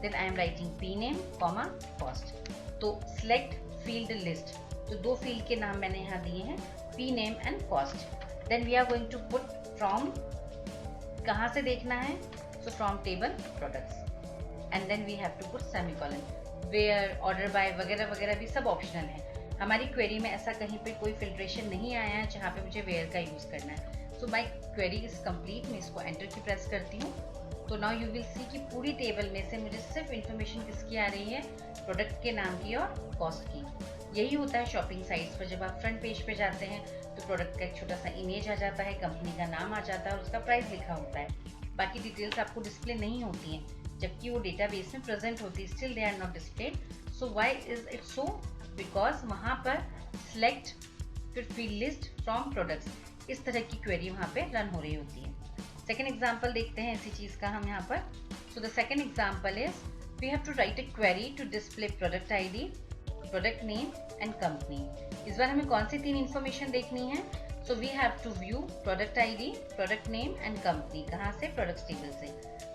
then I am writing P name comma cost. तो सिलेक्ट फील्ड लिस्ट, तो दो फील्ड के नाम मैंने यहाँ दिए हैं, P name and cost. Then we are going to put from, कहाँ से देखना है, so from table products and then we have to put semicolon. Where, order by वगैरह वगैरह भी सब ऑप्शनल है। हमारी क्वेरी में ऐसा कहीं पे कोई फिल्ट्रेशन नहीं आया है जहाँ पे मुझे वेयर का यूज करना है। सो माई क्वेरी इज कंप्लीट। मैं इसको एंटर की प्रेस करती हूँ। तो नाउ यू विल सी कि पूरी टेबल में से मुझे सिर्फ इन्फॉर्मेशन किसकी आ रही है, प्रोडक्ट के नाम की और कॉस्ट की। यही होता है शॉपिंग साइट्स पर, जब आप फ्रंट पेज पे जाते हैं तो प्रोडक्ट का एक छोटा सा इमेज आ जाता है, कंपनी का नाम आ जाता है और उसका प्राइस लिखा होता है, बाकी डिटेल्स आपको डिस्प्ले नहीं होती हैं, जबकि वो डेटाबेस में प्रेजेंट होती है, still they are not displayed. So why is it so? Because वहाँ पर सिलेक्ट फिर फील्ड लिस्ट फ्रॉम प्रोडक्ट्स, इस तरह की क्वेरी वहाँ पे रन हो रही होती है। सेकेंड एग्जाम्पल देखते हैं इसी चीज़ का हम यहाँ पर। So the second example is we have to write a query to display product ID, product name and company. इस बार हमें कौन सी 3 इंफॉर्मेशन देखनी है? So we have to view product ID, product name and company. कहाँ से? Products table से।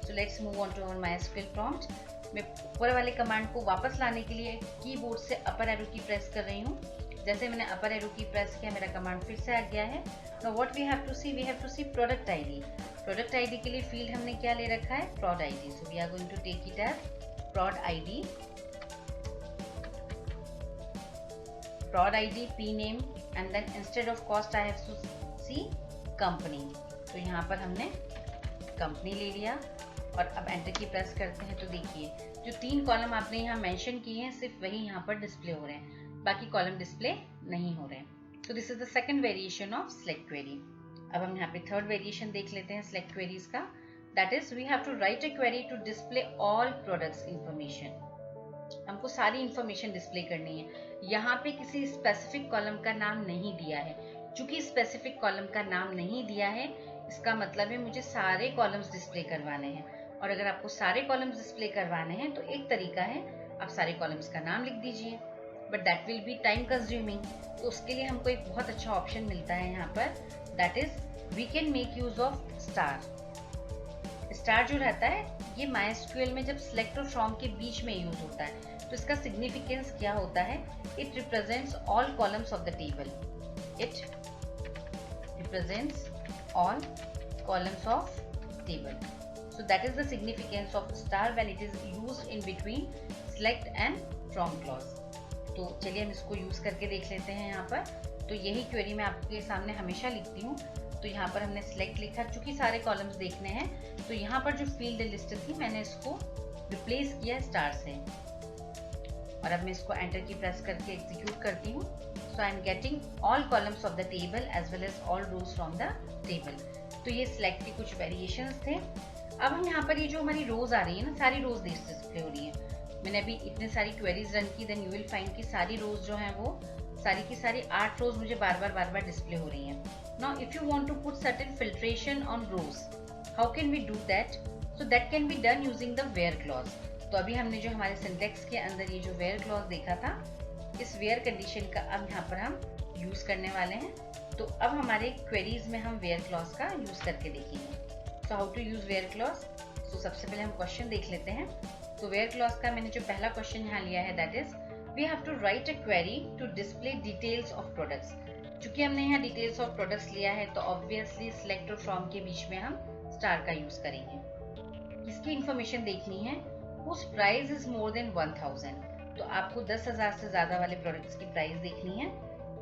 So let's move on to our MySQL prompt. मैं ऊपर वाले कमांड को वापस लाने के लिए कीबोर्ड से अपर एरो की प्रेस कर रही हूँ। जैसे मैंने अपर एरो की प्रेस किया, मेरा कमांड फिर से आ गया है। Now what we have to see product ID। Product ID के लिए फील्ड हमने क्या ले रखा है? prod ID। So we are going to take it as prod ID, P name and then instead of cost I have to see company। तो यहाँ पर हमने कंपनी ले लिया और अब एंटर की प्रेस करते हैं तो देखिए जो 3 कॉलम आपने यहाँ मेंशन किए हैं सिर्फ वही यहाँ पर डिस्प्ले हो रहे हैं, बाकी कॉलम डिस्प्ले नहीं हो रहे हैं। तो this is the second variation of select query. अब हम यहाँ पे थर्ड वेरिएशन देख लेते हैं सिलेक्ट क्वेरीज का। That is we have to write a query to display all products information. हमको सारी इंफॉर्मेशन डिस्प्ले करनी है। यहाँ पे किसी स्पेसिफिक कॉलम का नाम नहीं दिया है। चूंकि स्पेसिफिक कॉलम का नाम नहीं दिया है इसका मतलब है मुझे सारे कॉलम्स डिस्प्ले करवाने हैं, और अगर आपको सारे कॉलम्स डिस्प्ले करवाने हैं तो एक तरीका है आप सारे कॉलम्स का नाम लिख दीजिए, but that will B time consuming. तो उसके लिए हमको एक बहुत अच्छा ऑप्शन मिलता है यहाँ पर, that is we can make use of star. Star जो रहता है ये MySQL में जब सिलेक्ट और फ्रॉम के बीच में यूज होता है तो इसका सिग्निफिकेंस क्या होता है? It represents all columns of the table. It represents all columns of table. So that is the significance of star when it is used in between select and from clause. तो चलिए हम इसको use करके देख लेते हैं यहाँ पर। तो यही क्वेरी मैं आपके सामने हमेशा लिखती हूँ। तो यहाँ पर हमने सिलेक्ट लिखा, चूंकि सारे कॉलम्स देखने हैं तो यहाँ पर जो फील्ड लिस्ट थी मैंने इसको रिप्लेस किया स्टार से, और अब मैं इसको एंटर की प्रेस करके एग्जीक्यूट करती हूँ। So I am getting all columns of the table as well as all rows from the table. तो ये सिलेक्ट के कुछ वेरिएशंस थे। अब हम यहाँ पर ये जो हमारी रोज आ रही है ना, सारी रोज डिस्प्ले हो रही है। मैंने अभी इतने सारी क्वेरीज रन की, देन यू विल फाइंड कि सारी रोज जो हैं वो सारी की सारी 8 रोज मुझे बार बार डिस्प्ले हो रही हैं। Now if you want to put certain filtration on rows, how can we do that? So that can be done using the where clause। तो अभी हमने जो हमारे सिंटेक्स के अंदर ये जो where clause देखा था, इस where कंडीशन का अब यहाँ पर हम यूज करने वाले हैं। तो अब हमारे क्वेरीज में हम where clause का यूज करके देखेंगे। So how to use where clause? So सबसे पहले हम क्वेश्चन देख लेते हैं। तो where clause का मैंने जो पहला क्वेश्चन यहाँ लिया है, that is we have to write a query to display details of products। चूंकि हमने यहाँ डिटेल्स ऑफ प्रोडक्ट्स लिया है तो ऑब्वियसली सिलेक्ट और फ्रॉम के बीच में हम स्टार का यूज करेंगे। किसकी इंफॉर्मेशन देखनी है? उस प्राइस इज मोर देन 1000। तो आपको 10,000 से ज्यादा वाले प्रोडक्ट्स की प्राइस देखनी है।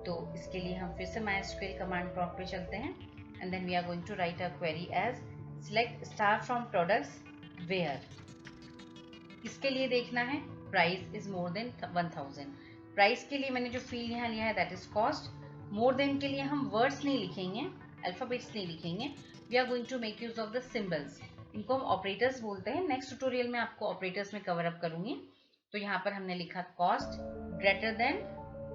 तो इसके लिए हम फिर से MySQL कमांड प्रॉम्प्ट पे चलते हैं and then we are going to write a query as select star from products where. इसके लिए देखना है price is more than 1000। Price के लिए मैंने जो फील्ड यहाँ लिया है that is cost. More than के लिए हम वर्ड्स नहीं लिखेंगे, अल्फाबेट्स नहीं लिखेंगे, we are going to make use of the symbols. इनको हम ऑपरेटर्स बोलते हैं। नेक्स्ट ट्यूटोरियल में आपको ऑपरेटर्स में कवर अप करूंगी। तो यहाँ पर हमने लिखा कॉस्ट ग्रेटर देन,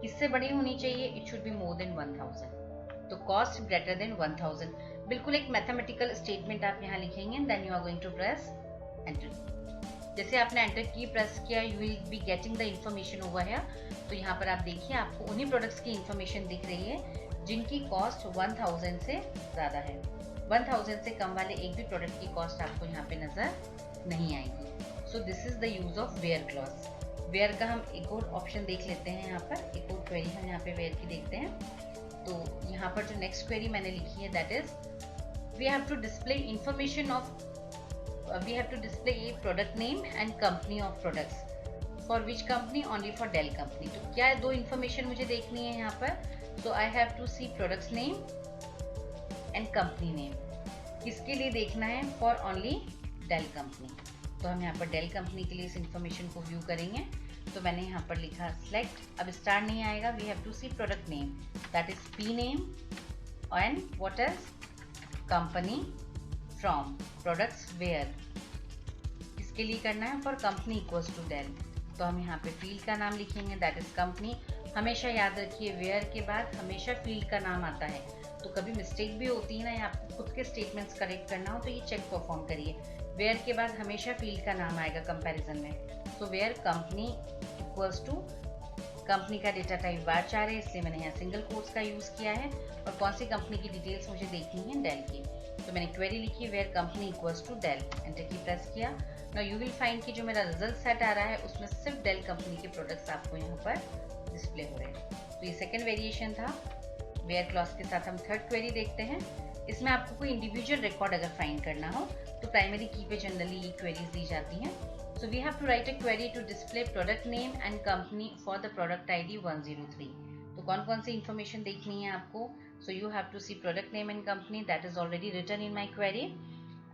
किससे बड़ी होनी चाहिए? It should be more than 1000। तो कॉस्ट ग्रेटर देन 1000, बिल्कुल एक मैथमेटिकल स्टेटमेंट आप यहाँ लिखेंगे। Then you are going to press enter. जैसे आपने एंटर की प्रेस किया you will be getting the information over here. तो यहाँ पर आप देखिए आपको उन्हीं प्रोडक्ट्स की इंफॉर्मेशन दिख रही है जिनकी कॉस्ट 1000 से ज़्यादा है। 1000 से कम वाले एक भी प्रोडक्ट की कॉस्ट आपको यहाँ पे नज़र नहीं आएगी। So this is the use of where clause. Where का हम एक और ऑप्शन देख लेते हैं। यहाँ पर एक और क्वेरी हम यहाँ पे वेयर की देखते हैं। तो यहाँ पर जो नेक्स्ट क्वेरी मैंने लिखी है that is we have to display information of we have to display a product name and company of products for which company? Only for Dell company। तो क्या दो इंफॉर्मेशन मुझे देखनी है यहाँ पर? So I have to see products name and company name। किसके लिए देखना है? For only Dell company। तो हम यहाँ पर Dell company के लिए इस इंफॉर्मेशन को व्यू करेंगे। तो मैंने यहाँ पर लिखा सेलेक्ट। अब स्टार नहीं आएगा, we have to see product name, that is P name and what is company from, products where, इसके लिए करना है for company equals to Dell. तो हम यहाँ पे फील्ड का नाम लिखेंगे, दैट इज कंपनी। हमेशा याद रखिए वेयर के बाद हमेशा फील्ड का नाम आता है, तो कभी मिस्टेक भी होती है ना, या आपको खुद के स्टेटमेंट्स करेक्ट करना हो तो ये चेक परफॉर्म करिए। वेयर के बाद हमेशा फील्ड का नाम आएगा कंपैरिजन में। तो where company equals to, company का डेटा टाइप varchar है, इसलिए मैंने यहाँ सिंगल कोट्स का यूज़ किया है। और कौन सी कंपनी की डिटेल्स मुझे देखनी है, डेल की। तो मैंने क्वेरी लिखी where company equals to Dell, enter की प्रेस किया। नाउ यू विल फाइंड कि जो मेरा रिजल्ट सेट आ रहा है उसमें सिर्फ डेल कंपनी के प्रोडक्ट्स आपको यहाँ पर डिस्प्ले हो रहे हैं। तो ये सेकेंड वेरिएशन था। वेयर क्लॉज के साथ हम थर्ड क्वेरी देखते हैं। इसमें आपको कोई इंडिविजुअल रिकॉर्ड अगर फाइंड करना हो तो प्राइमरी की पे जनरली ये क्वेरीज दी जाती हैं। So we have to write a query to display product name and company for the product ID 103। तो कौन कौन सी इंफॉर्मेशन देखनी है आपको? So you have to see product name and company, that is already written in my query.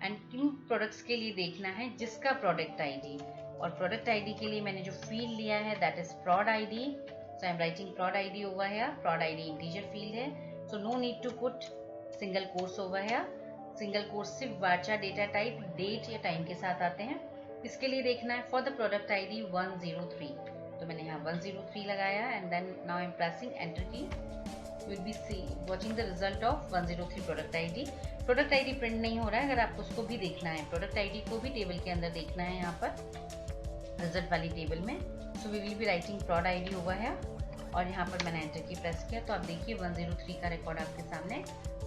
And किन products के लिए देखना है, जिसका प्रोडक्ट ID, और प्रोडक्ट ID के लिए मैंने जो फील्ड लिया है that is prod ID। So I am writing prod ID over here, prod ID integer field है, so no need to put single quotes over here। Single quotes सिर्फ varchar data type date या time के साथ आते हैं। इसके लिए देखना है फॉर द प्रोडक्ट ID 103। तो मैंने यहाँ 103 लगाया and then now I am pressing enter key. You will be watching the result of 103 product ID। Product ID print नहीं हो रहा है, अगर आपको उसको भी देखना है, प्रोडक्ट ID को भी टेबल के अंदर देखना है यहाँ पर रिजल्ट वाली टेबल में। So we will be writing prod ID over है, और यहाँ पर मैंने एंटर की प्रेस किया तो आप देखिए 103 का रिकॉर्ड आपके सामने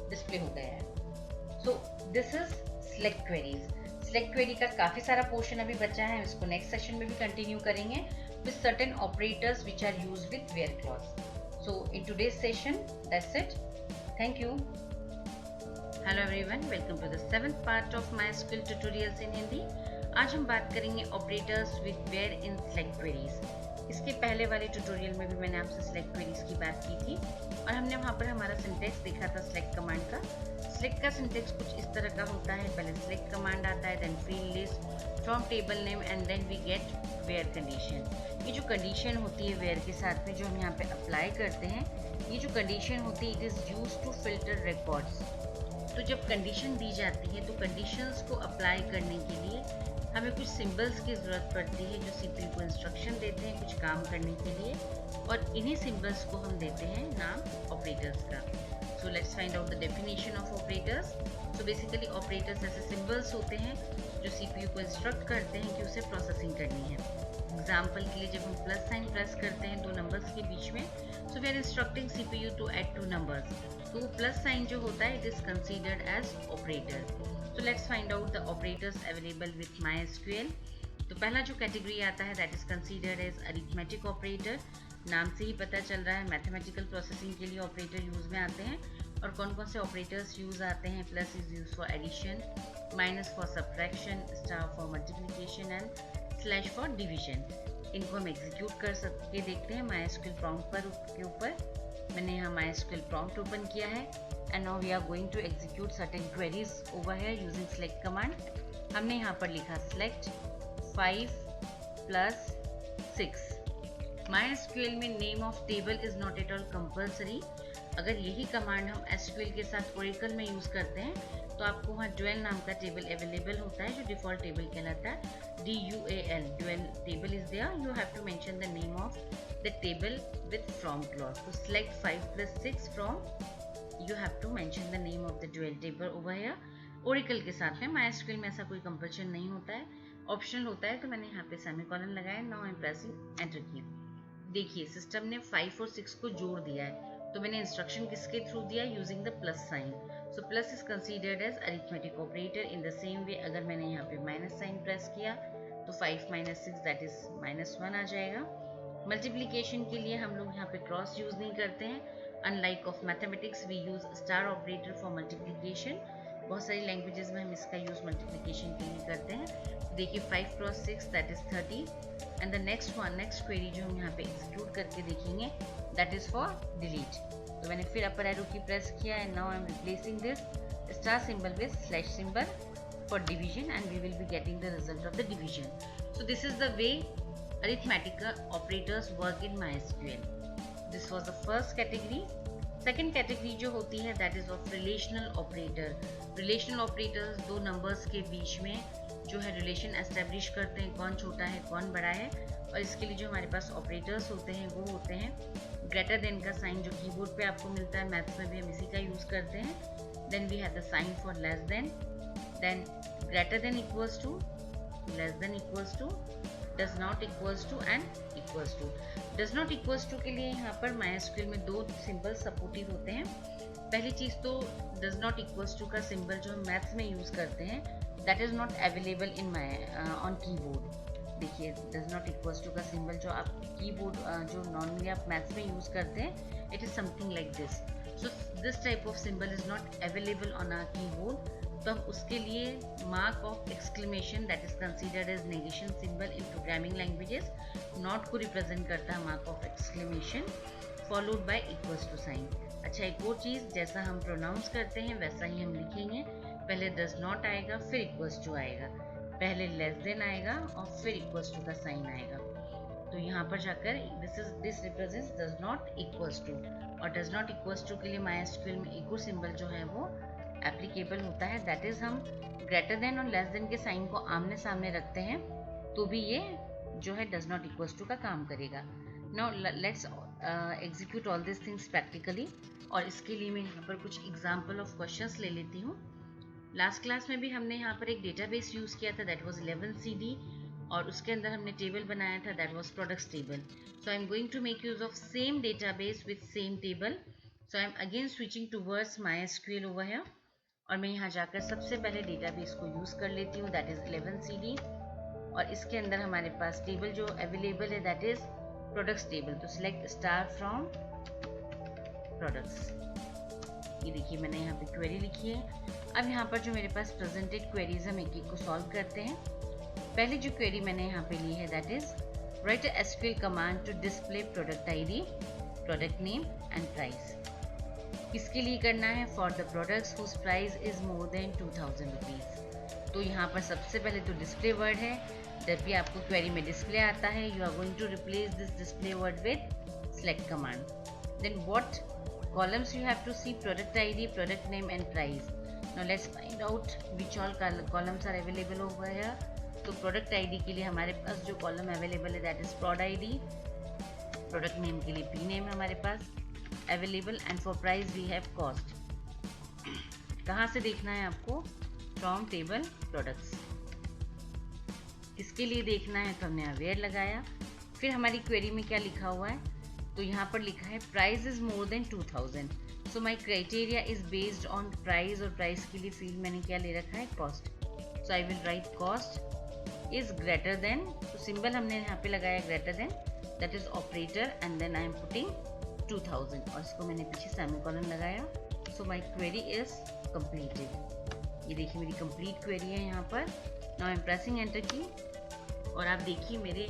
डिस्प्ले हो गया है। So this is select queries. Select query का काफ़ी सारा पोर्शन अभी बचा है, इसको नेक्स्ट सेशन में भी कंटिन्यू करेंगे with certain operators which are use with where clause. So in today's session that's it, thank you. Hello everyone, welcome to the 7th part of MySQL tutorials in Hindi. आज हम बात करेंगे operators with where in select queries. इसके पहले वाले tutorial में भी मैंने आपसे सिलेक्ट क्वेरीज की बात की थी, और हमने वहाँ पर हमारा सिंटेक्स देखा था सिलेक्ट कमांड का। सिलेक्ट का सिंटेक्स कुछ इस तरह का होता है, पहले सिलेक्ट कमांड आता है, then field list from table name and then we get where condition. ये जो कंडीशन होती है वेयर के साथ में जो हम यहाँ पे अप्लाई करते हैं, ये जो कंडीशन होती है it is use to filter records. तो जब कंडीशन दी जाती है तो कंडीशंस को अप्लाई करने के लिए हमें कुछ सिंबल्स की ज़रूरत पड़ती है जो CPU को इंस्ट्रक्शन देते हैं कुछ काम करने के लिए, और इन्हीं सिंबल्स को हम देते हैं नाम ऑपरेटर्स का। So let's find out the definition of operators. So basically operators ऐसे सिंबल्स होते हैं जो CPU को इंस्ट्रक्ट करते हैं कि उसे प्रोसेसिंग करनी है। एग्जाम्पल के लिए जब हम प्लस साइन प्रेस करते हैं दो नंबर्स के बीच में, so we are instructing CPU to add 2 numbers, तो प्लस साइन जो होता है it is considered as operator. So let's find out the operators available with MySQL। तो पहला जो कैटेगरी आता है that is considered as arithmetic operator। नाम से ही पता चल रहा है मैथमेटिकल प्रोसेसिंग के लिए ऑपरेटर यूज में आते हैं। और कौन कौन से ऑपरेटर्स यूज आते हैं? Plus is use for addition, minus for subtraction, star for multiplication and slash for division. इनको हम एग्जीक्यूट कर सकते देखते हैं MySQL प्रॉम्प्ट पर के ऊपर। मैंने यहाँ MySQL प्रॉम्प्ट ओपन किया है and now we are going to execute certain queries over here using select command। हमने यहाँ पर लिखा select 5 plus 6। MySQL में name of table is not at all compulsory। अगर यही कमांड हम SQL के साथ Oracle में यूज करते हैं तो आपको वहाँ dual नाम का टेबल अवेलेबल होता है जो डिफॉल्ट टेबल कहलाता है, DUAL, dual table is there। You have to mention the name of the table with from clause। तो select 5 plus 6 from, you have to mention the name of the dual table over here। Oracle के साथ में MySQL में ऐसा कोई compulsion नहीं होता है, ऑप्शनल होता है। तो मैंने यहाँ पे सेमीकोलन लगाया, now I am pressing enter की। देखिए सिस्टम ने 5 और 6 को जोड़ दिया है, तो मैंने इंस्ट्रक्शन किसके थ्रू दिया? Using the plus sign. So plus is considered as arithmetic operator. In the same way अगर मैंने यहाँ पे माइनस साइन प्रेस किया तो 5 - 6 दैट इज -1 आ जाएगा। मल्टीप्लीकेशन के लिए हम लोग यहाँ पे क्रॉस यूज नहीं करते हैं। Unlike of mathematics, we use star operator for multiplication। बहुत सारी लैंग्वेजेस में हम इसका यूज मल्टीप्लिकेशन के लिए करते हैं। देखिए 5 cross 6 that is 30। And the next query जो हम यहाँ पे एग्जीक्यूट करके देखेंगे दैट इज फॉर डिलीट। तो मैंने फिर अपर एरो की प्रेस किया and now I am replacing this star symbol with slash symbol for division and we will be getting the result of the division. So this is the way arithmetic operators work in MySQL. This was the first category. Second category जो होती है that is of relational operator. Relational operators दो numbers के बीच में जो है relation establish करते हैं, कौन छोटा है कौन बड़ा है, और इसके लिए जो हमारे पास operators होते हैं वो होते हैं greater than का साइन जो कीबोर्ड पे आपको मिलता है, मैथ्स में भी हम इसी का यूज करते हैं. Then we have the sign for less than, then greater than equals to, less than equals to, does not equals to and equals to. does not equals to के लिए यहाँ पर MySQL में दो सिंबल सपोर्टिव होते हैं. पहली चीज तो does not equals to का सिंबल जो हम मैथ्स में यूज करते हैं that is not available in my on keyboard. देखिए does not equals to का सिंबल जो आप कीबोर्ड जो नॉर्मली आप मैथ्स में यूज करते हैं, it is something like this. So this type of symbol is not available on our keyboard. तो हम उसके लिए mark of exclamation that is considered as negation symbol in programming languages, not को represent करता है mark of exclamation followed by equals to sign. अच्छा, एक और चीज़, जैसा हम प्रोनाउंस करते हैं वैसा ही हम लिखेंगे. पहले डज नॉट आएगा, फिर इक्वल्स टू आएगा, पहले लेस देन आएगा और फिर इक्वल्स टू का साइन आएगा. तो यहाँ पर जाकर this represents does not equals to. और डज नॉट इक्वल्स टू के लिए MySQL में एक और सिंबल जो है वो एप्लीकेबल होता है, दैट इज हम ग्रेटर देन और लेस देन के साइन को आमने सामने रखते हैं तो भी ये जो है डज नॉट इक्वल्स टू का काम करेगा. Now let's execute all this things practically. और इसके लिए मैं यहाँ पर कुछ एग्जांपल ऑफ क्वेश्चंस ले लेती हूँ. लास्ट क्लास में भी हमने यहाँ पर एक डेटाबेस यूज किया था, दैट वाज 11 CD, और उसके अंदर हमने टेबल बनाया था, that was products table. So I am going to make use of same database with same table. So I am again switching towards MySQL over here, और मैं यहाँ जाकर सबसे पहले डेटाबेस को यूज़ कर लेती हूँ, दैट इज़ 11 CD. और इसके अंदर हमारे पास टेबल जो अवेलेबल है दैट इज़ प्रोडक्ट्स टेबल. तो सिलेक्ट स्टार फ्रॉम प्रोडक्ट्स. ये देखिए मैंने यहाँ पे क्वेरी लिखी है. अब यहाँ पर जो मेरे पास प्रेजेंटेड क्वेरीज हम एक एक को सॉल्व करते हैं. पहले जो क्वेरी मैंने यहाँ पे ली है that is write a SQL command to display product ID, product name and price. किसके लिए करना है? For the products whose price is more than 2000 rupees. तो यहाँ पर सबसे पहले तो डिस्प्ले वर्ड है. जब भी आपको क्वेरी में डिस्प्ले आता है, you are going to replace this display word with select command. Then what columns you have to see? Product ID, product name and price. Now let's find out which all columns are available over here. तो product ID के लिए हमारे पास जो column available है that is prod ID. Product name के लिए P name हमारे पास available, and for price we have cost. कहाँ से देखना है आपको? From table products. किसके लिए देखना है? तो हमने अवेयर लगाया. फिर हमारी क्वेरी में क्या लिखा हुआ है? तो यहाँ पर लिखा है price is more than 2000. So my criteria is based on price, और प्राइस के लिए फील्ड मैंने क्या ले रखा है? Cost. So I will write cost is greater than. तो सिंबल हमने यहाँ पे लगाया greater than, that is operator, and then I am putting 2000, और इसको मैंने पीछे सेमीकोलन लगाया. So my query is completed. ये देखिए मेरी कंप्लीट क्वेरी है यहाँ पर. Now I am pressing enter की, और आप देखिए मेरे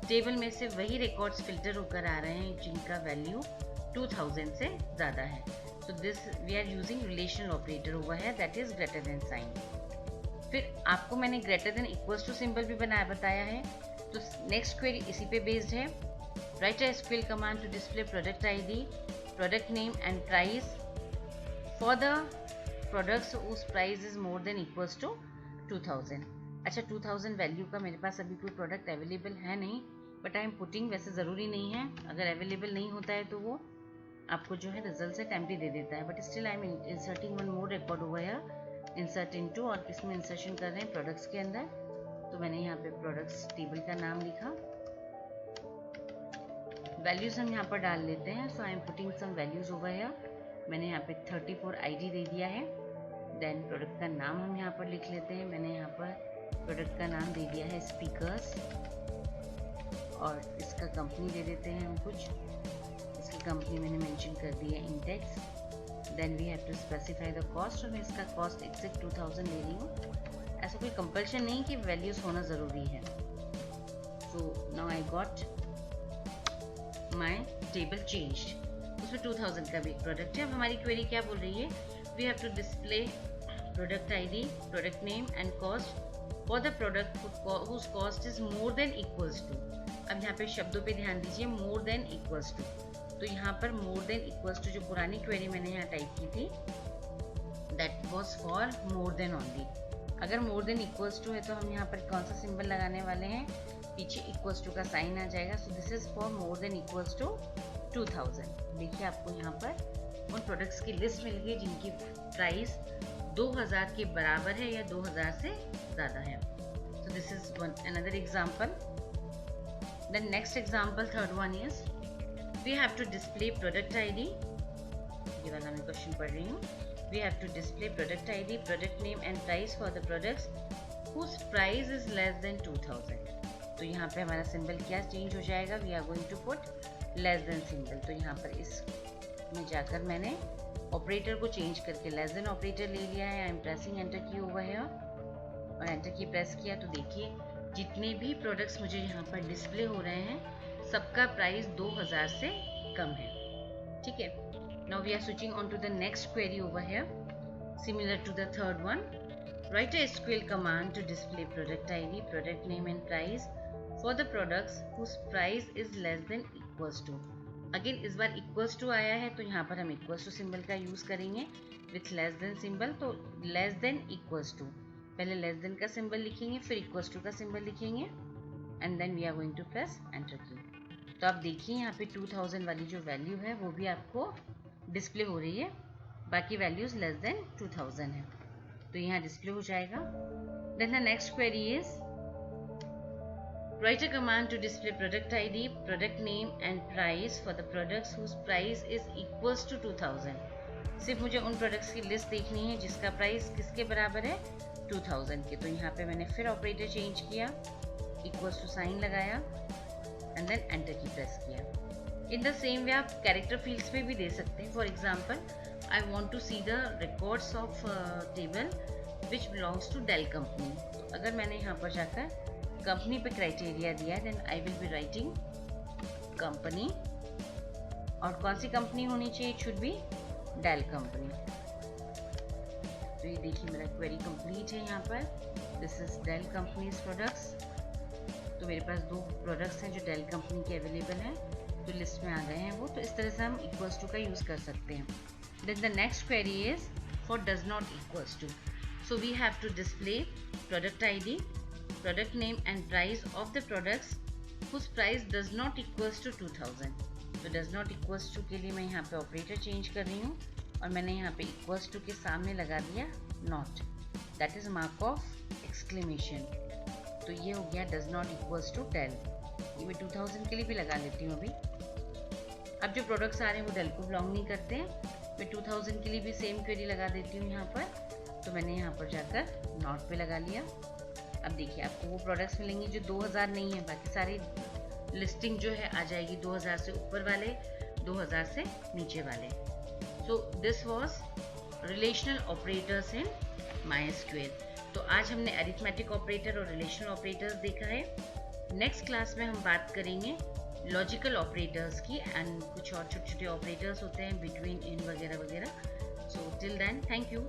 टेबल में से वही रिकॉर्ड्स फिल्टर होकर आ रहे हैं जिनका वैल्यू 2000 से ज़्यादा है. So this we are using relational operator over है, that is greater than sign. फिर आपको मैंने greater than equals to symbol भी बताया है. तो नेक्स्ट क्वेरी इसी पे बेस्ड है. Write a SQL command to display product ID, product name and price for the products whose price is more than equals to 2000. अच्छा, 2000 वैल्यू का मेरे पास अभी कोई प्रोडक्ट अवेलेबल है नहीं, बट आई एम पुटिंग. वैसे ज़रूरी नहीं है, अगर अवेलेबल नहीं होता है तो वो आपको जो है रिजल्ट से टेम्पटी दे देता है. But still I am inserting one more record over here, insert into, और किसमें इंसर्शन कर रहे हैं? प्रोडक्ट्स के अंदर. तो मैंने यहाँ पे प्रोडक्ट्स टेबल का नाम लिखा. वैल्यूज़ हम यहाँ पर डाल लेते हैं. So I am putting some values over here. मैंने यहाँ पे 34 ID दे दिया है. देन प्रोडक्ट का नाम हम यहाँ पर लिख लेते हैं. मैंने यहाँ पर प्रोडक्ट का नाम दे दिया है स्पीकर्स, और इसका कंपनी दे देते हैं हम कुछ. इसकी कंपनी मैंने मेंशन कर दी है Intex. Then we have to specify the cost, और मैं इसका कॉस्ट एग्जैक्ट 2000 ले रही हूँ. ऐसा कोई कंपल्शन नहीं कि वैल्यूज़ होना ज़रूरी है. So now I got my table changed. उसमें 2000 का भी एक प्रोडक्ट है. अब हमारी क्वेरी क्या बोल रही है? We have to display product ID, product name and cost for the product whose cost is more than equals to. अब यहाँ पे शब्दों पे ध्यान दीजिए, मोर देन इक्वल्स टू। तो यहाँ पर मोर देन इक्वल्स टू जो पुरानी क्वेरी मैंने यहाँ टाइप की थी, that was for more then only. अगर मोर देन इक्वल्स टू है तो हम यहाँ पर कौन सा सिंबल लगाने वाले हैं, पीछे इक्वल्स टू का साइन आ जाएगा। So this is for more than equals to 2000। देखिए आपको यहाँ पर उन प्रोडक्ट्स की लिस्ट मिल गई जिनकी प्राइस 2000 के बराबर है या 2000 से ज़्यादा है। So this is another example. The next example, third one is we have to display product ID. ये वाला मैं क्वेश्चन पढ़ रही हूँ। We have to display product ID, product name and price for the products whose price is less than 2000. तो यहाँ पे हमारा सिंबल क्या चेंज हो जाएगा, we are going to put less than symbol. तो यहाँ पर इस में जाकर मैंने ऑपरेटर को चेंज करके लेस देन ऑपरेटर ले लिया है। आई एम प्रेसिंग एंटर की हुआ है और एंटर की प्रेस किया तो देखिए जितने भी प्रोडक्ट्स मुझे यहाँ पर डिस्प्ले हो रहे हैं सबका प्राइस 2000 से कम है। ठीक है, now we are switching on to the next query over here, similar to the third one. Write a SQL command to display product ID, product name and price for the products whose price is less than equals to. Again इस बार equals to आया है तो यहाँ पर हम equals to symbol का use करेंगे विथ लेस देन सिंबल। तो लेस देन इक्वल्स टू, पहले लेस देन का सिंबल लिखेंगे, फिर इक्वल्स टू का सिंबल लिखेंगे and then we are going to press enter key. तो आप देखिए यहाँ पे 2000 वाली जो वैल्यू है वो भी आपको डिस्प्ले हो रही है, बाकी वैल्यूज लेस देन 2000 है तो यहाँ डिस्प्ले हो जाएगा। Then the next query is write a command to display product ID, product name and price for the products whose price is equals to 2000। सिर्फ मुझे उन प्रोडक्ट्स की लिस्ट देखनी है जिसका प्राइस किसके बराबर है, 2000 के। तो यहाँ पे मैंने फिर ऑपरेटर चेंज किया, इक्वल्स टू साइन लगाया एंड देन एंटर की प्रेस किया। इन द सेम वे आप कैरेक्टर फील्ड्स पे भी दे सकते हैं। For example, I want to see the records of table which belongs to Dell company. तो अगर मैंने यहाँ पर जाकर कंपनी पे क्राइटेरिया दिया then I will be writing company, और कौन सी कंपनी होनी चाहिए, it should be Dell company. तो ये देखिए मेरा क्वेरी कंप्लीट है। यहाँ पर this is Dell company's products. तो मेरे पास 2 प्रोडक्ट्स हैं जो डेल कंपनी के अवेलेबल हैं, तो लिस्ट में आ गए हैं वो। तो इस तरह से हम इक्वल्स टू का यूज कर सकते हैं। Then the next query is for does not equals to. So we have to display product ID, product name and price of the products whose price does not equals to 2000। तो does not equals to के लिए मैं यहाँ पे operator change कर रही हूँ और मैंने यहाँ पे equals to के सामने लगा दिया not, that is mark of exclamation। तो ये हो गया does not equals to Dell. ये मैं 2000 के लिए भी लगा लेती हूँ अभी। अब जो प्रोडक्ट्स आ रहे हैं वो डेल को बिलोंग नहीं करते हैं, मैं 2000 के लिए भी सेम क्वेरी लगा देती हूँ यहाँ पर। तो मैंने यहाँ पर जाकर नॉट पे लगा लिया। अब देखिए आपको वो प्रोडक्ट्स मिलेंगे जो 2000 नहीं है, बाकी सारी लिस्टिंग जो है आ जाएगी 2000 से ऊपर वाले, 2000 से नीचे वाले। सो this was relational operators in MySQL। तो आज हमने अरिथमेटिक ऑपरेटर और रिलेशनल ऑपरेटर्स देखा है। नेक्स्ट क्लास में हम बात करेंगे लॉजिकल ऑपरेटर्स की एंड कुछ और छोटे छोटे ऑपरेटर्स होते हैं बिटवीन, इन वगैरह वगैरह। So till then thank you.